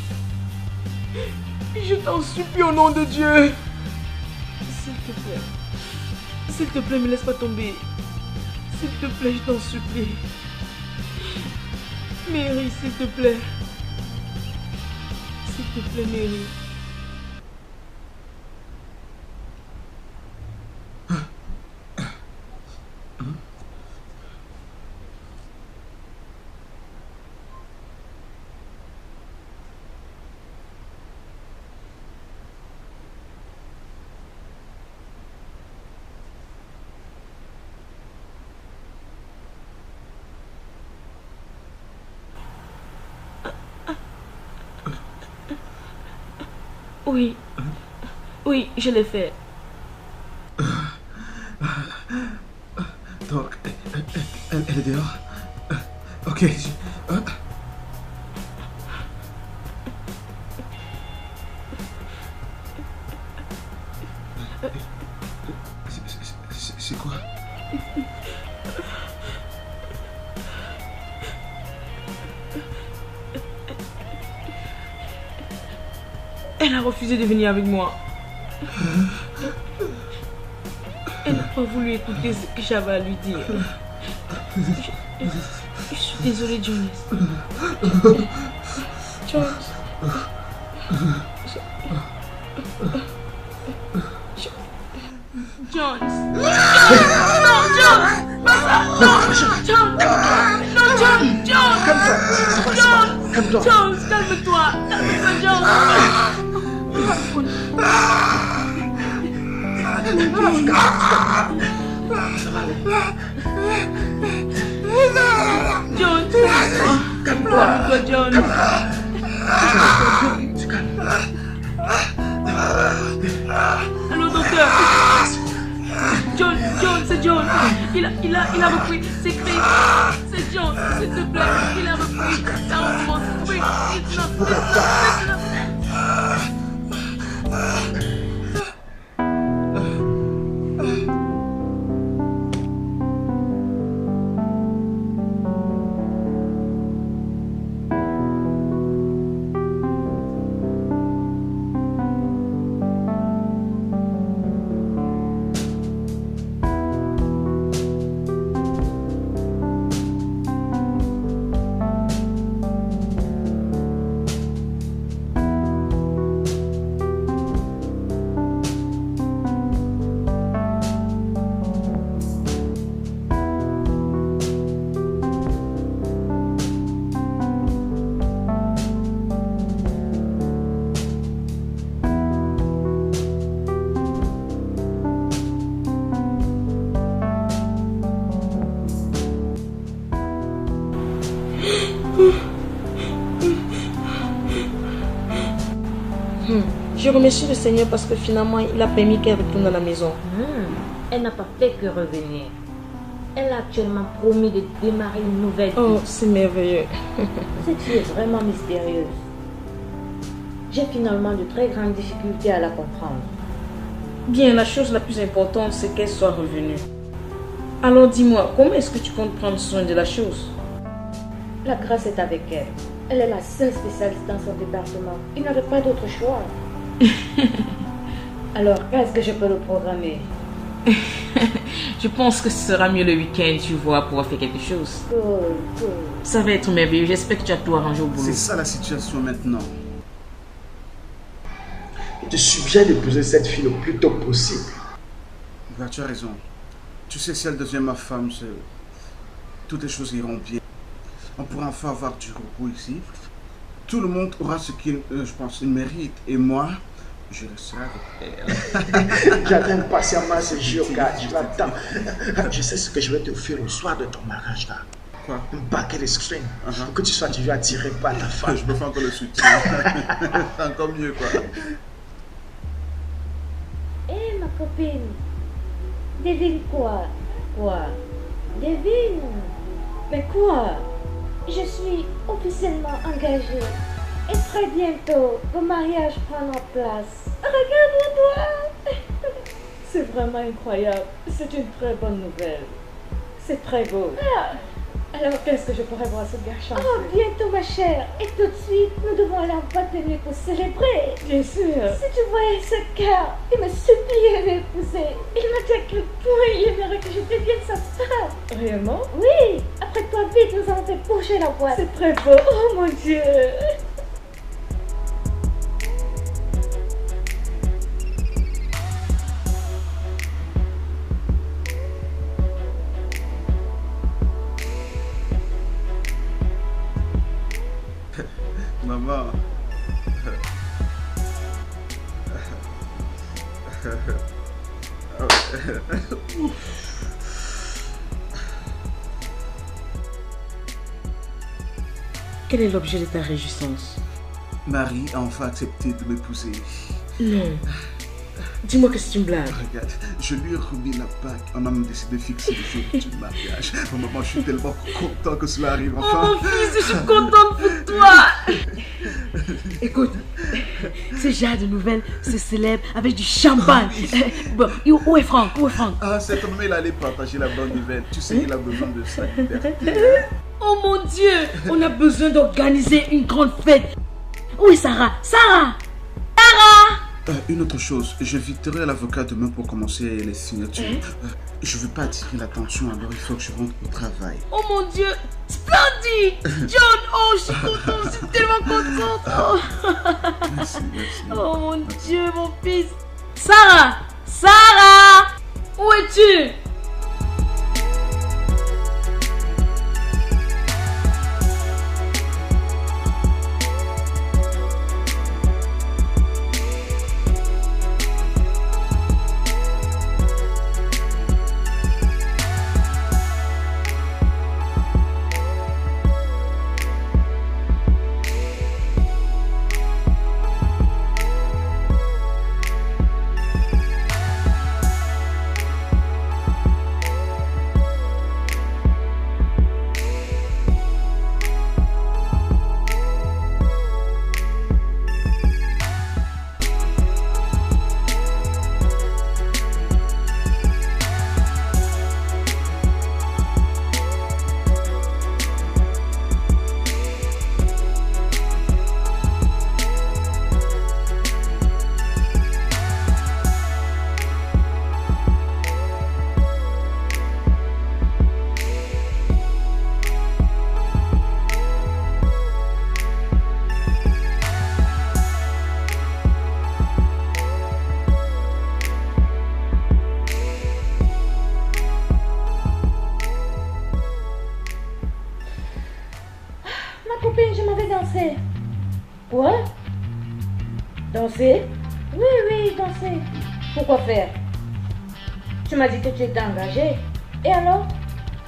Je t'en supplie au nom de Dieu. S'il te plaît. S'il te plaît, ne me laisse pas tomber. S'il te plaît, je t'en supplie. Mary, s'il te plaît. S'il te plaît, Mary. Oui. Oui, je l'ai fait. Donc, elle est dehors. Ok. C'est quoi? Elle a refusé de venir avec moi. Elle n'a pas voulu écouter ce que j'avais à lui dire. Je suis désolée, Jones. Jones. Jones. Non, Jones. Pas ça. Non, Jones. Non, Jones. Jones. Calme-toi. Jones, calme-toi. Calme-toi, Jones. John, calme-toi, John. Allô, docteur. John, c'est John. Il a repris ses cris. C'est John, s'il te plaît. Il a repris. Ça recommence. Oui, maintenant. Je remercie le Seigneur parce que finalement, il a permis qu'elle retourne à la maison. Elle n'a pas fait que revenir. Elle a actuellement promis de démarrer une nouvelle vie. Oh, c'est merveilleux. Cette fille est vraiment mystérieuse. J'ai finalement de très grandes difficultés à la comprendre. Bien, la chose la plus importante, c'est qu'elle soit revenue. Alors dis-moi, comment est-ce que tu comptes prendre soin de la chose? La grâce est avec elle. Elle est la seule spécialiste dans son département. Il n'aurait pas d'autre choix. Alors, qu'est-ce que je peux le programmer? Je pense que ce sera mieux le week-end, tu vois, pour faire quelque chose. Cool. Ça va être merveilleux. J'espère que tu as tout arrangé au boulot. C'est ça la situation maintenant. Je te suggère d'épouser cette fille le plus tôt possible. Bah, tu as raison. Tu sais, si elle devient ma femme, toutes les choses iront bien. On pourra enfin avoir du repos ici. Tout le monde aura ce qu'il, je pense, il mérite. Et moi, je resterai avec elle. J'attends patiemment ce jour, car je l'attends. Je sais ce que je vais te faire au soir de ton mariage, là. Quoi? Un paquet de string. Pour que tu sois attiré par ta femme. Je me fais encore le soutien. Encore mieux, quoi. Hé, ma copine. Devine quoi? Quoi? Devine. Mais quoi? Je suis officiellement engagée. Et très bientôt, le mariage prendra place. Regarde-moi. C'est vraiment incroyable. C'est une très bonne nouvelle. C'est très beau. Alors, qu'est-ce que je pourrais voir ce gars chanter? Oh, bientôt, ma chère. Et tout de suite, nous devons aller en boîte de nuit pour célébrer. Bien sûr. Si tu voyais ce gars, il me suppliait de l'épouser. Il m'a dit à quel point il aimerait que je devienne sa femme. Réellement? Oui. Après toi, vite, nous allons faire bouger la boîte. C'est très beau. Oh, mon Dieu. Maman. Quel est l'objet de ta réjouissance? Marie a enfin accepté de m'épouser. Non. Dis-moi que c'est une blague. Regarde, je lui ai remis la bague. On a même décidé de fixer le jour du mariage. Maman, je suis tellement content que cela arrive enfin. Oh, fils, je suis contente pour toi. Écoute, ce genre de nouvelles se célèbre avec du champagne. Bon, où est Franck? Où est Franck? Ah, cet homme, il allait partager la bonne nouvelle. Tu sais, il a besoin de sa liberté. Oh mon Dieu, on a besoin d'organiser une grande fête. Où est Sarah? Sarah! Une autre chose, j'inviterai l'avocat demain pour commencer les signatures. Je ne veux pas attirer l'attention, alors il faut que je rentre au travail. Oh mon Dieu, splendide! John, oh, je suis contente, je suis tellement contente. Oh, Merci. oh mon Dieu, mon fils. Sarah! Sarah! Où es-tu? Je m'en vais danser. Quoi? Danser? Oui, danser. Pourquoi faire? Tu m'as dit que tu étais engagée. Et alors?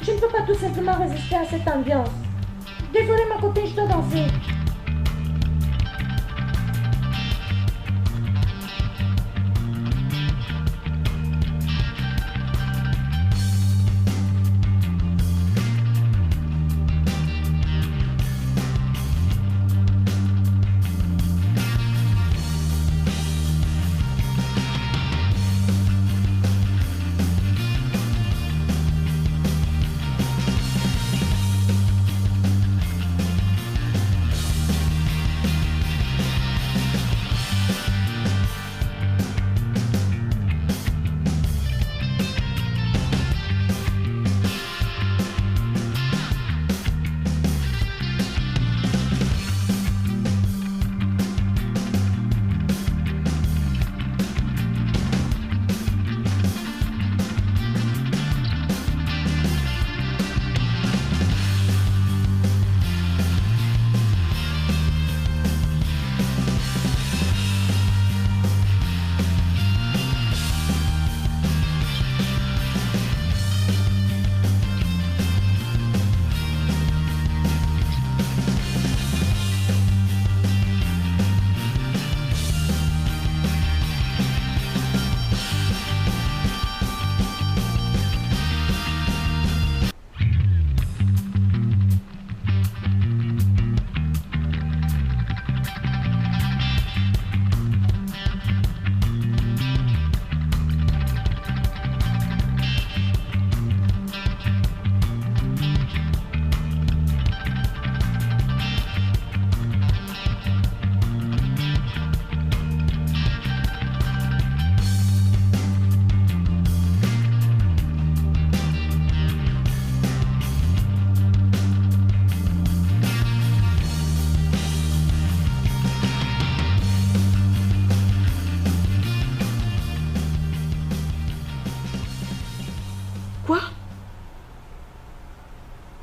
Je ne peux pas tout simplement résister à cette ambiance. Désolée ma copine, je dois danser.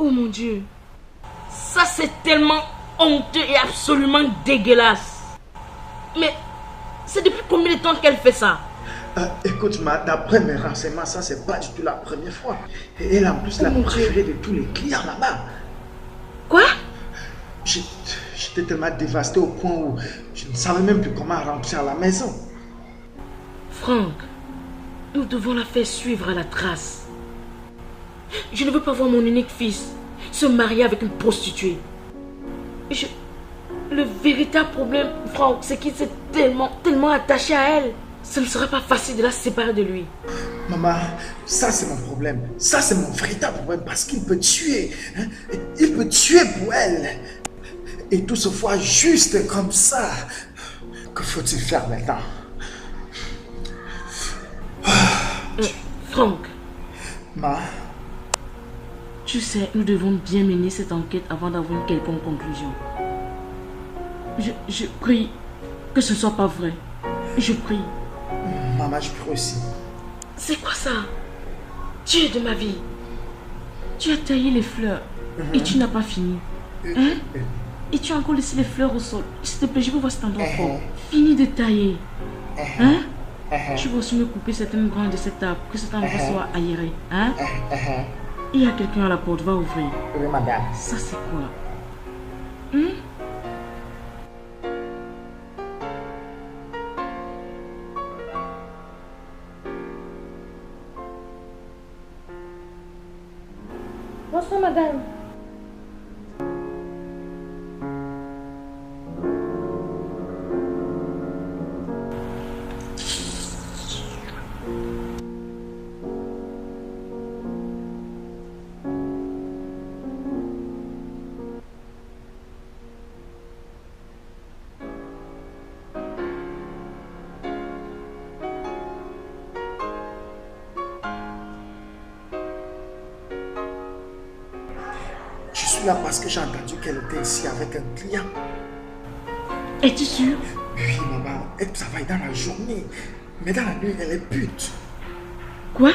Oh mon Dieu. Ça c'est tellement honteux et absolument dégueulasse. Mais c'est depuis combien de temps qu'elle fait ça? Écoute, d'après mes renseignements, ça c'est pas du tout la première fois. Et elle en plus la préférée de tous les clients là-bas. Quoi? J'étais tellement dévasté au point où je ne savais même plus comment rentrer à la maison. Franck, nous devons la faire suivre à la trace. Je ne veux pas voir mon unique fils se marier avec une prostituée. Le véritable problème, Franck, c'est qu'il s'est tellement attaché à elle. Ce ne sera pas facile de la séparer de lui. Maman, ça c'est mon problème. Ça c'est mon véritable problème parce qu'il peut tuer. Hein? Il peut tuer pour elle. Et tout se voit juste comme ça. Que faut-il faire maintenant? Franck. Ma. Tu sais, nous devons bien mener cette enquête avant d'avoir une quelconque conclusion. Je prie que ce ne soit pas vrai. Je prie. Maman, je prie aussi. C'est quoi ça? Dieu de ma vie. Tu as taillé les fleurs et tu n'as pas fini. Hein? Et tu as encore laissé les fleurs au sol. S'il te plaît, je veux voir cet endroit fort. Finis de tailler. Hein? Tu vas aussi me couper certaines branches de cet arbre, que cet endroit soit aéré. Hein? Il y a quelqu'un à la porte, va ouvrir. Oui, madame. Ça, c'est quoi? Hein? Bonsoir, madame. Je suis là parce que j'ai entendu qu'elle était ici avec un client. Es-tu sûr? Oui, maman, elle travaille dans la journée. Mais dans la nuit, elle est pute. Quoi?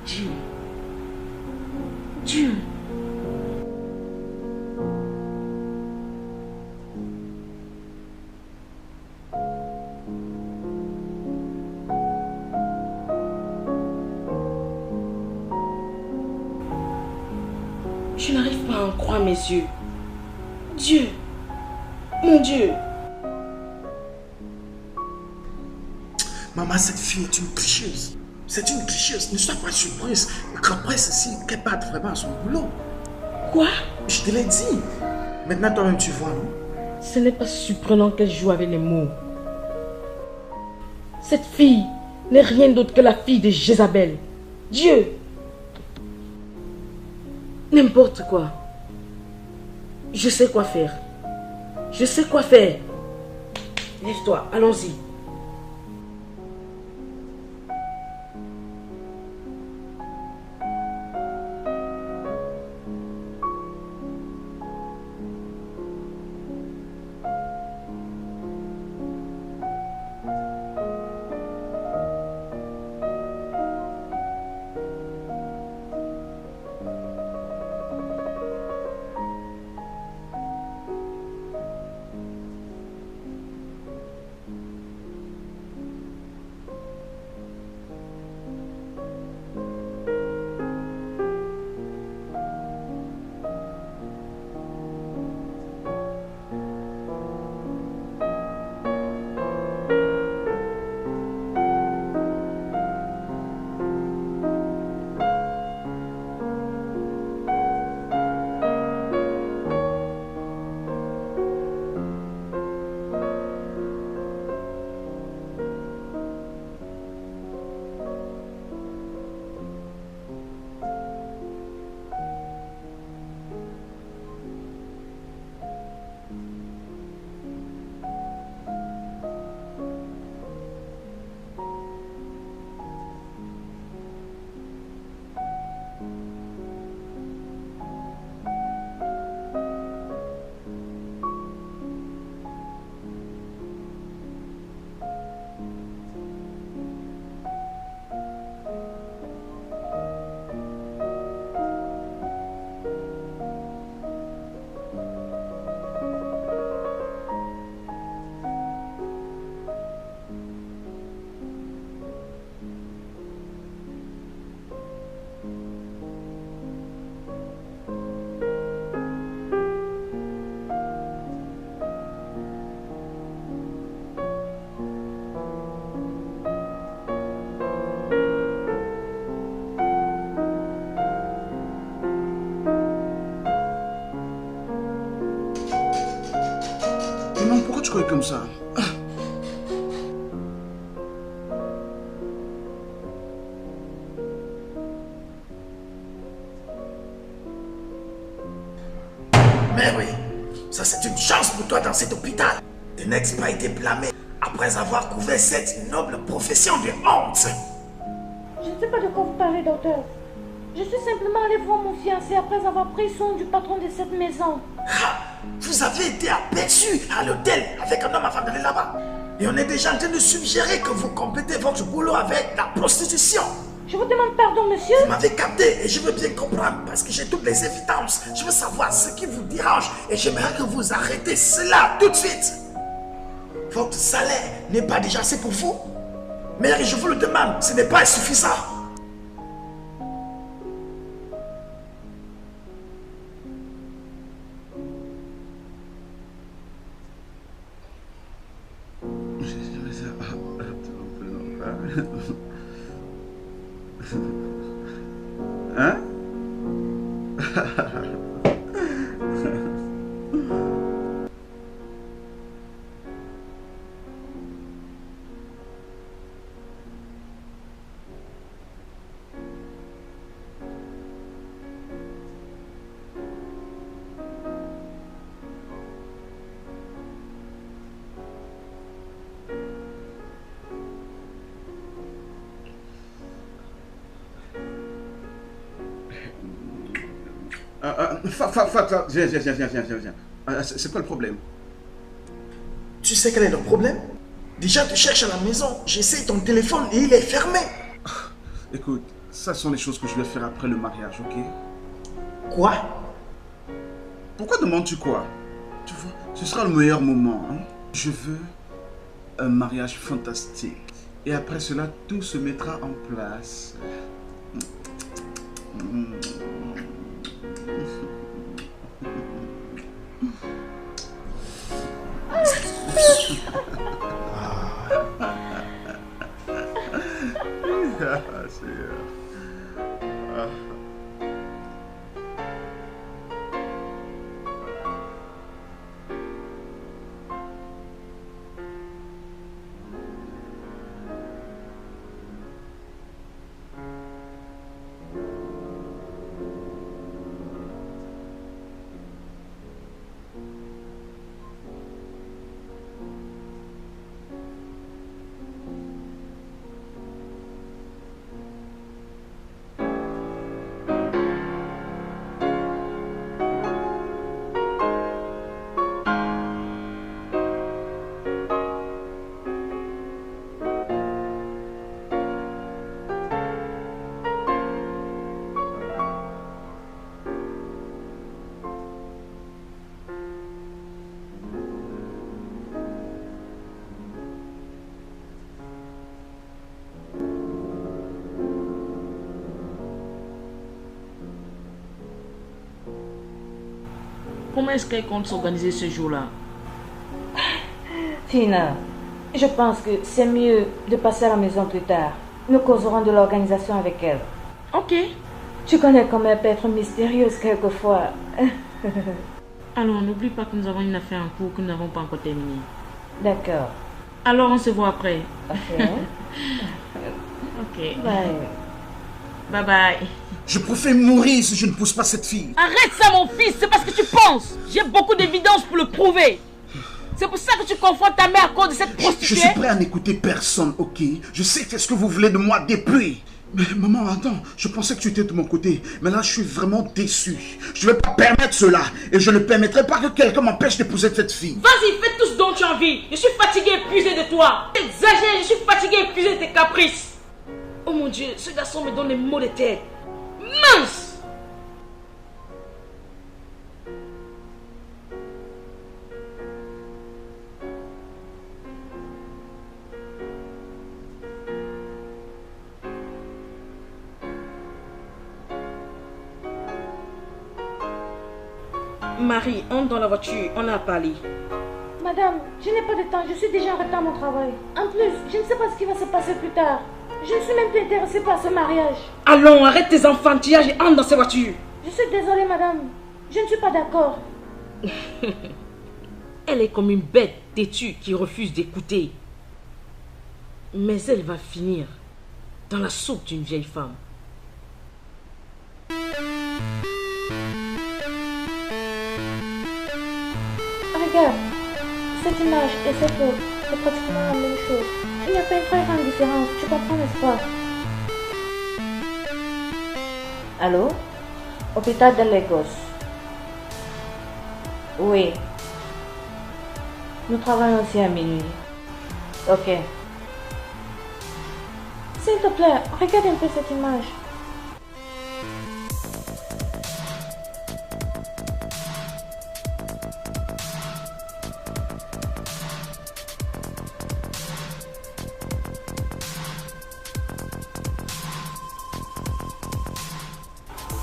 Dieu. Dieu. Je n'arrive pas à en croire mes yeux. Dieu. Mon Dieu. Maman, cette fille est une tricheuse. C'est une tricheuse. Ne sois pas surprise qu'après ceci, qu'elle parte vraiment à son boulot. Quoi? Je te l'ai dit. Maintenant, toi-même, tu vois, non? Ce n'est pas surprenant qu'elle joue avec les mots. Cette fille n'est rien d'autre que la fille de Jézabel. Dieu. N'importe quoi. Je sais quoi faire. Je sais quoi faire. Lève-toi, allons-y. comme ça. Mais oui, ça c'est une chance pour toi dans cet hôpital. De n'être pas été blâmé après avoir couvert cette noble profession de honte. Je ne sais pas de quoi vous parlez, docteur. Je suis simplement allée voir mon fiancé après avoir pris soin du patron de cette maison. Ah, vous avez été aperçu à l'hôtel avec un homme avant d'aller là-bas. Et on est déjà en train de suggérer que vous complétez votre boulot avec la prostitution. Je vous demande pardon, monsieur. Vous m'avez capté et je veux bien comprendre parce que j'ai toutes les évidences. Je veux savoir ce qui vous dérange et j'aimerais que vous arrêtez cela tout de suite. Votre salaire n'est pas déjà assez pour vous? Mais je vous le demande, ce n'est pas suffisant. Hein? Viens. C'est quoi le problème? Tu sais quel est le problème? Déjà, tu cherches à la maison. J'essaie ton téléphone et il est fermé. Écoute, ça sont les choses que je vais faire après le mariage, ok? Quoi? Pourquoi demandes-tu quoi? Tu vois, ce sera le meilleur moment. Hein? Je veux un mariage fantastique. Et après cela, tout se mettra en place. Comment est-ce qu'elle compte s'organiser ce jour-là? Tina, je pense que c'est mieux de passer à la maison plus tard. Nous causerons de l'organisation avec elle. Ok. Tu connais comment elle peut être mystérieuse quelquefois. Alors, n'oublie pas que nous avons une affaire en cours que nous n'avons pas encore terminée. D'accord. Alors, on se voit après. Ok. Ok. Bye. Bye bye. Je préfère mourir si je ne pousse pas cette fille. Arrête ça, mon fils, c'est parce que tu penses. J'ai beaucoup d'évidence pour le prouver. C'est pour ça que tu confonds ta mère à cause de cette prostituée. Je suis prêt à n'écouter personne, ok? Je sais qu'est-ce que vous voulez de moi depuis. Mais maman, attends, je pensais que tu étais de mon côté. Mais là, je suis vraiment déçu. Je ne vais pas permettre cela. Et je ne permettrai pas que quelqu'un m'empêche d'épouser cette fille. Vas-y, fais tout ce dont tu as envie. Je suis fatigué, épuisé de toi. T'exagères, je suis fatigué, épuisé de tes caprices. Oh mon Dieu, ce garçon me donne des maux de tête. Mince! Marie, entre dans la voiture, on a parlé. Madame, je n'ai pas de temps, je suis déjà en retard à mon travail. En plus, je ne sais pas ce qui va se passer plus tard. Je ne suis même plus intéressée par ce mariage. Allons, arrête tes enfantillages et entre dans cette voiture. Je suis désolée, madame. Je ne suis pas d'accord. Elle est comme une bête têtue qui refuse d'écouter. Mais elle va finir dans la soupe d'une vieille femme. Regarde, cette image et cette autre, c'est pratiquement la même chose. Il n'y a pas une très grande différence, tu comprends, n'est-ce pas? Allô? Hôpital de Lagos. Oui. Nous travaillons aussi à minuit. Ok. S'il te plaît, regarde un peu cette image.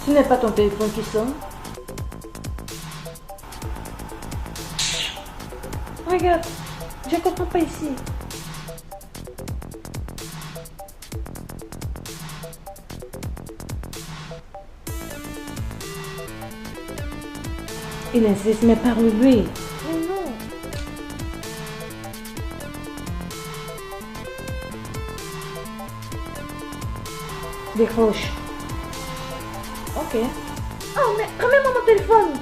Ce n'est pas ton téléphone qui sonne? Regarde, je ne comprends pas ici. Il insiste, mais parle-lui. Mais non. Décroche. Ok. Oh, mais remets-moi mon téléphone.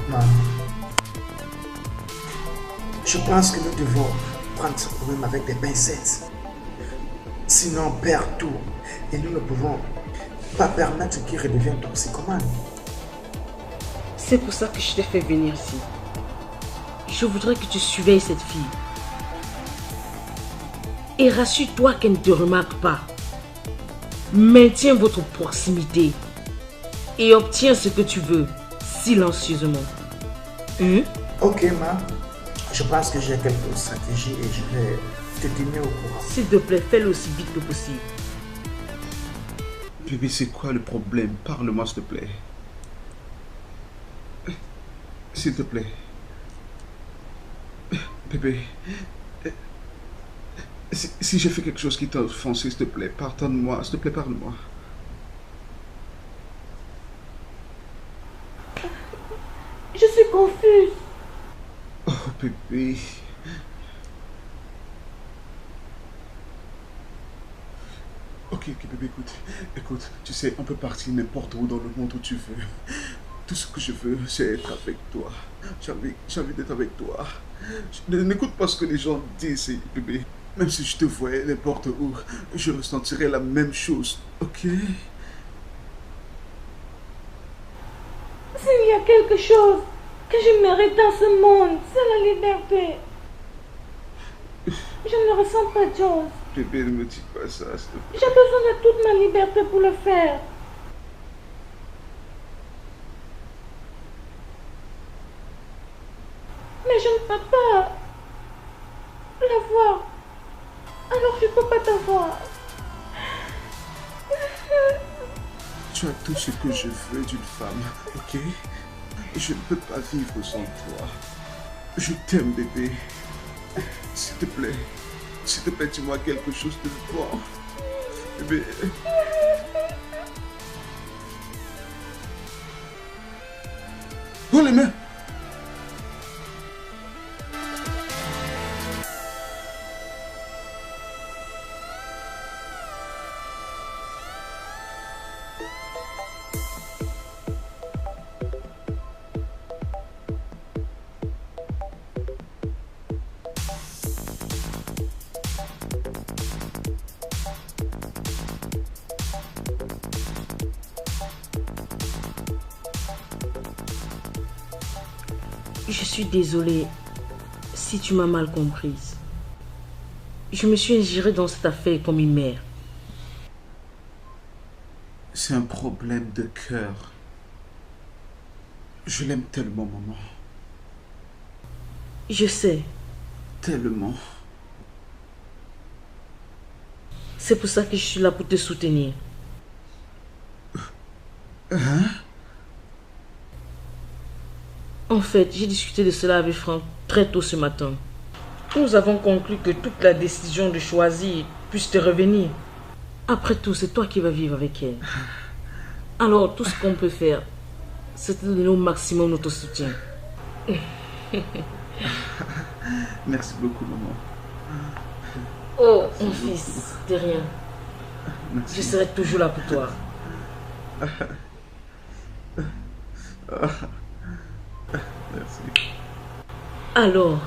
Maman, je pense que nous devons prendre ce problème avec des pincettes. Sinon, on perd tout. Et nous ne pouvons pas permettre qu'il redevienne toxicomane. C'est pour ça que je t'ai fait venir ici. Je voudrais que tu surveilles cette fille. Et rassure-toi qu'elle ne te remarque pas. Maintiens votre proximité. Et obtiens ce que tu veux, silencieusement. Ok, ma. Je pense que j'ai quelques stratégies et je vais te tenir au courant. S'il te plaît, fais-le aussi vite que possible. Bébé, c'est quoi le problème? Parle-moi, s'il te plaît. S'il te plaît. Bébé. Si j'ai fait quelque chose qui t'a offensé, s'il te plaît, pardonne-moi. S'il te plaît, parle-moi. Je suis confuse. Oh, bébé. Ok, bébé, écoute. Écoute, tu sais, on peut partir n'importe où dans le monde où tu veux. Tout ce que je veux, c'est être avec toi. J'ai envie d'être avec toi. N'écoute pas ce que les gens disent, bébé. Même si je te voyais n'importe où, je ressentirais la même chose, ok? S'il y a quelque chose que je mérite dans ce monde, c'est la liberté. Je ne le ressens pas, Jones. Bébé, ne me dis pas ça, s'il te plaît. J'ai besoin de toute ma liberté pour le faire. Mais je ne peux pas la voir. Alors je ne peux pas t'avoir. Tu as tout ce que je veux d'une femme, ok? Je ne peux pas vivre sans toi. Je t'aime, bébé. S'il te plaît, dis-moi quelque chose de bon. Bébé. Oh, les mains! Je suis désolée si tu m'as mal comprise. Je me suis ingérée dans cette affaire comme une mère. C'est un problème de cœur. Je l'aime tellement, maman. Je sais. Tellement. C'est pour ça que je suis là pour te soutenir. Hein? En fait, j'ai discuté de cela avec Franck très tôt ce matin. Nous avons conclu que toute la décision de choisir puisse te revenir. Après tout, c'est toi qui vas vivre avec elle. Alors, tout ce qu'on peut faire, c'est de donner au maximum notre soutien. Merci beaucoup, maman. Oh, mon fils, de rien. Merci. Je serai toujours là pour toi. Merci. Alors,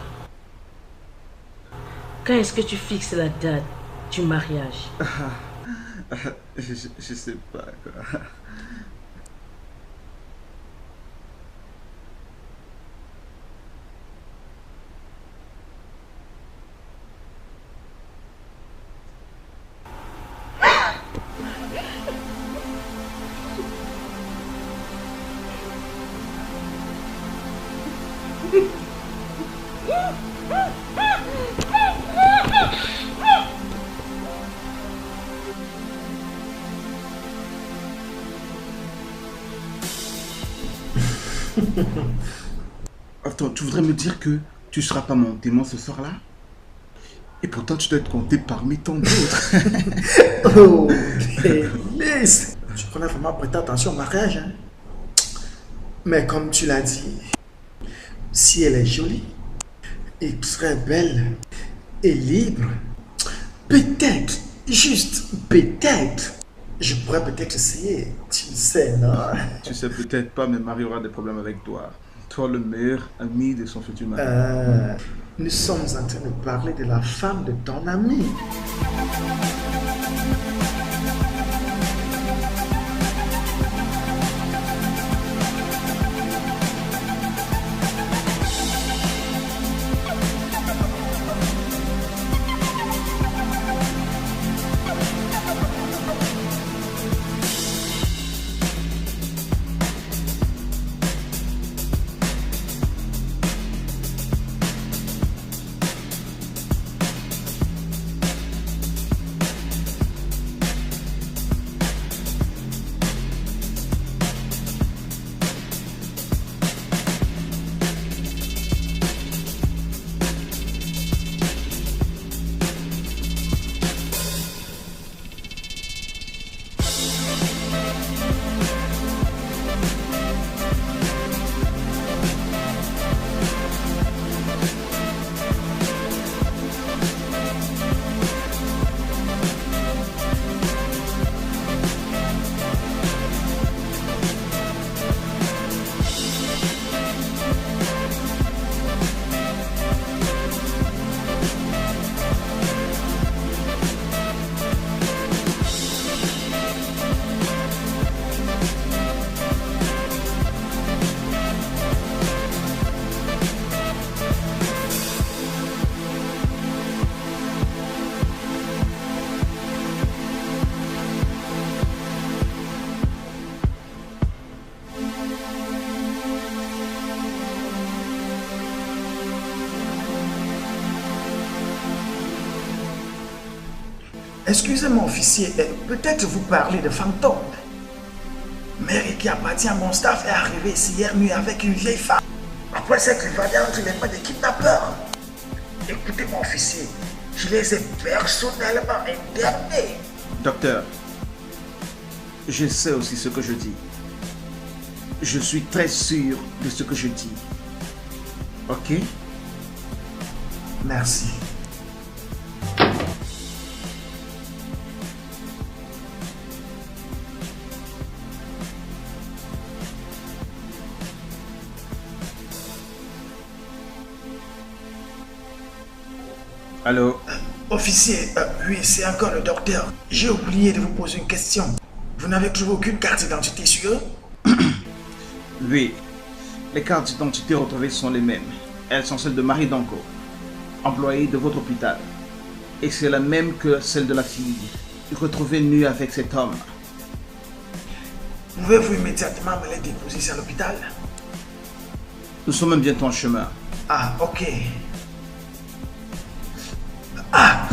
quand est-ce que tu fixes la date du mariage? Je sais pas, quoi. Attends, tu voudrais me dire que tu seras pas mon témoin ce soir-là? Et pourtant, tu dois être compté parmi tant d'autres. Oh, Liz, tu connais vraiment prêter attention au mariage, hein? Mais comme tu l'as dit, si elle est jolie, et très belle, et libre, peut-être, juste peut-être, je pourrais peut-être essayer. Tu le sais, non? Tu sais peut-être pas, mais Marie aura des problèmes avec toi. Toi, le meilleur ami de son futur mari. Nous sommes en train de parler de la femme de ton ami. Excusez-moi, officier, peut-être vous parlez de fantôme. Mary qui appartient à mon staff est arrivée ici hier nuit avec une vieille femme. Après s'être évadée entre les mains des kidnappeurs. Écoutez, mon officier, je les ai personnellement internés. Docteur, je sais aussi ce que je dis. Je suis très sûr de ce que je dis. Ok? Merci. Allô? Officier, oui, c'est encore le docteur. J'ai oublié de vous poser une question. Vous n'avez toujours aucune carte d'identité sur eux? Oui. Les cartes d'identité retrouvées sont les mêmes. Elles sont celles de Marie Danko, employée de votre hôpital. Et c'est la même que celle de la fille, retrouvée nue avec cet homme. Pouvez-vous immédiatement me les déposer à l'hôpital? Nous sommes bientôt en chemin. Ah, ok. Ah!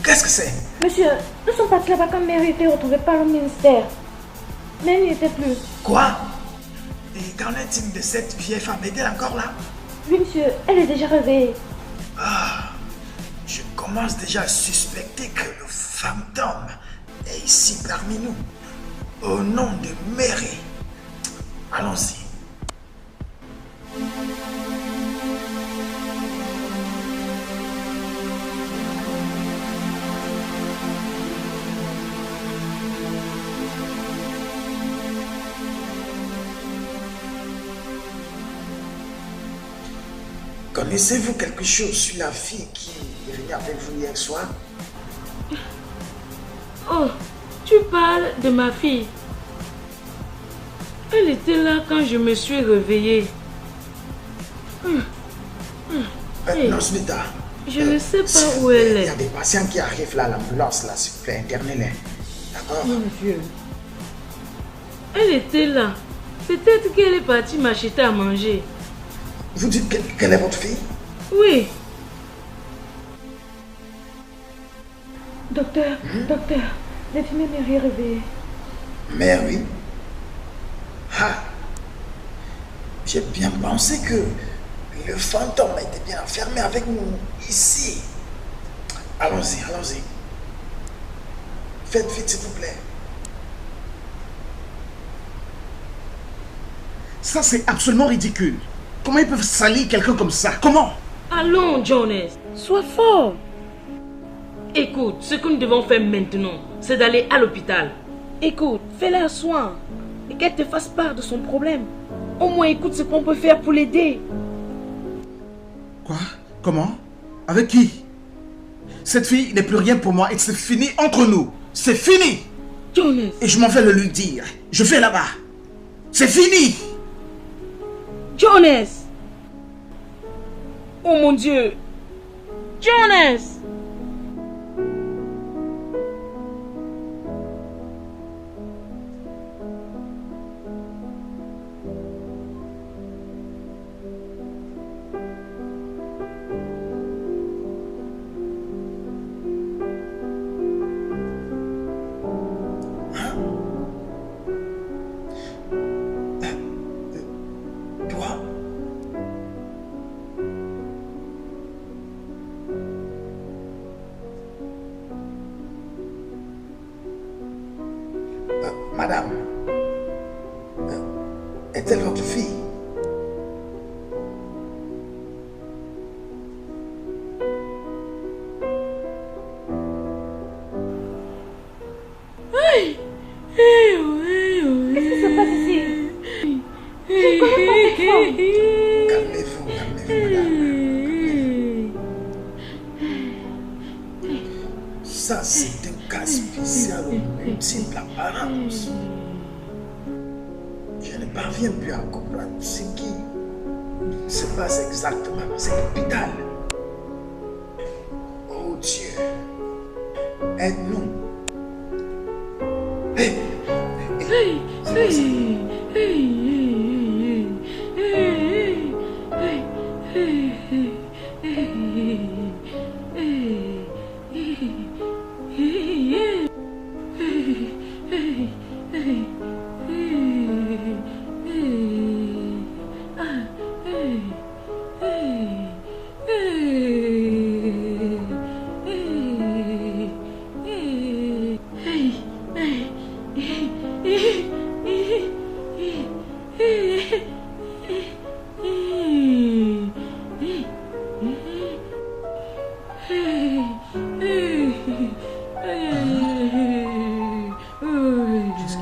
Qu'est-ce que c'est? Monsieur, nous sommes partis là-bas quand Mary était retrouvée par le ministère. Mais elle n'y était plus. Quoi? Et qu'en est-il de cette vieille femme? Est-elle encore là? Oui, monsieur, elle est déjà réveillée. Ah! Je commence déjà à suspecter que le fantôme est ici parmi nous. Au nom de Mary. Allons-y. Connaissez-vous quelque chose sur la fille qui est venue avec vous hier soir? Oh, tu parles de ma fille. Elle était là quand je me suis réveillée. Non, Smita. Je ne sais pas où elle est. Il y a des patients qui arrivent là à l'ambulance, là, s'il vous plaît, internez-les. D'accord? Mon Dieu. Elle était là. Peut-être qu'elle est partie m'acheter à manger. Vous dites quelle est votre fille? Oui. Docteur, docteur, laissez-moi Mary réveiller. Mary? Ah! J'ai bien pensé que le fantôme était bien enfermé avec nous ici. Allons-y, allons-y. Faites vite, s'il vous plaît. Ça, c'est absolument ridicule. Comment ils peuvent salir quelqu'un comme ça? Comment? Allons, Jonas. Sois fort. Écoute, ce que nous devons faire maintenant, c'est d'aller à l'hôpital. Écoute, fais-la un soin. Et qu'elle te fasse part de son problème. Au moins, écoute ce qu'on peut faire pour l'aider. Quoi? Comment? Avec qui? Cette fille n'est plus rien pour moi et c'est fini entre nous. C'est fini! Jonas. Et je m'en vais le lui dire. Je vais là-bas. C'est fini! Jonas. Oh mon Dieu. Jonas. Toi? Madame, est-elle votre fille? Qu'est-ce qui se passe ici? Je ne connais pas cette femme. Calmez-vous, madame. Ça, c'est un cas spécial aux multiples apparences. Je ne parviens plus à comprendre ce qui se passe exactement dans cet hôpital. Oh Dieu, aide-nous.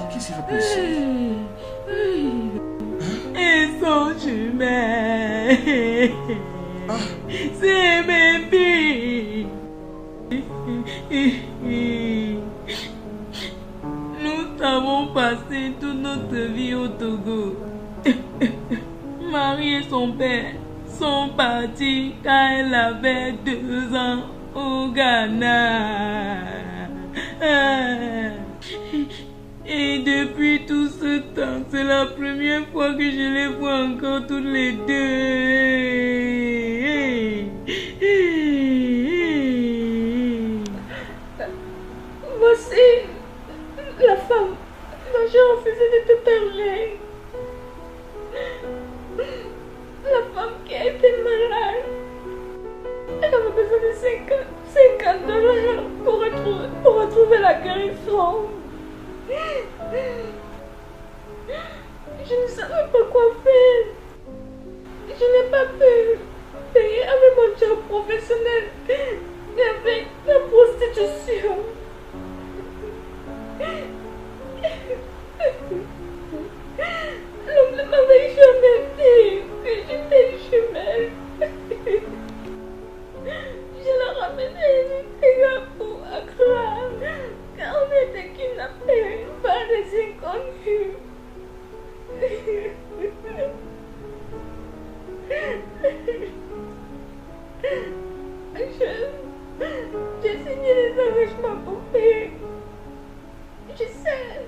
Qu'est-ce qui va plus ici? Ils sont humains. C'est mes filles. Nous avons passé toute notre vie au Togo. Marie et son père sont partis quand elle avait 2 ans au Ghana. Et depuis tout ce temps, c'est la première fois que je les vois encore toutes les deux. Voici la femme dont j'ai refusé de te parler. La femme qui a été malade. Elle avait besoin de $50 pour retrouver la gueule. raison. Je ne savais pas quoi faire. Je n'ai pas pu payer avec mon job professionnel et avec la prostitution. L'homme ne m'avait jamais dit que j'étais jumelle. Je l'ai ramené pour Accra car on était kidnappés par des inconnus. J'ai signé les engagements pour payer. Je sais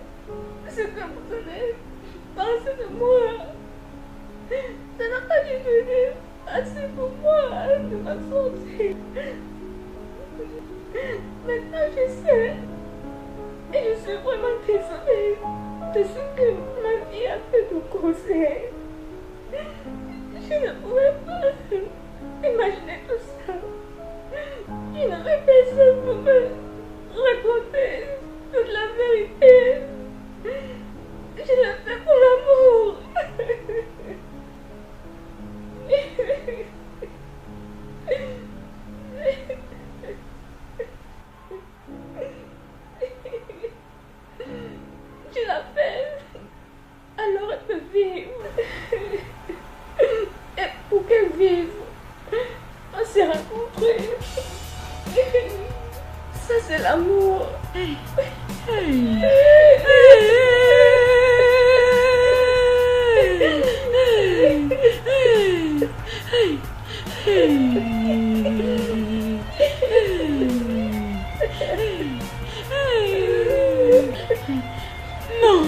ce que vous allez penser de moi. Ça n'a pas dû donner assez pour moi de ma sortie. Maintenant je sais. Et je suis vraiment désolée de ce que ma vie a fait de causer. Je ne pouvais pas imaginer tout ça. Je n'avais personne pour me raconter toute la vérité. Je l'ai fait pour l'amour. Je l'appelle. Alors elle peut vivre. Et pour qu'elle vive, on s'est rencontrés. Ça c'est l'amour. Non.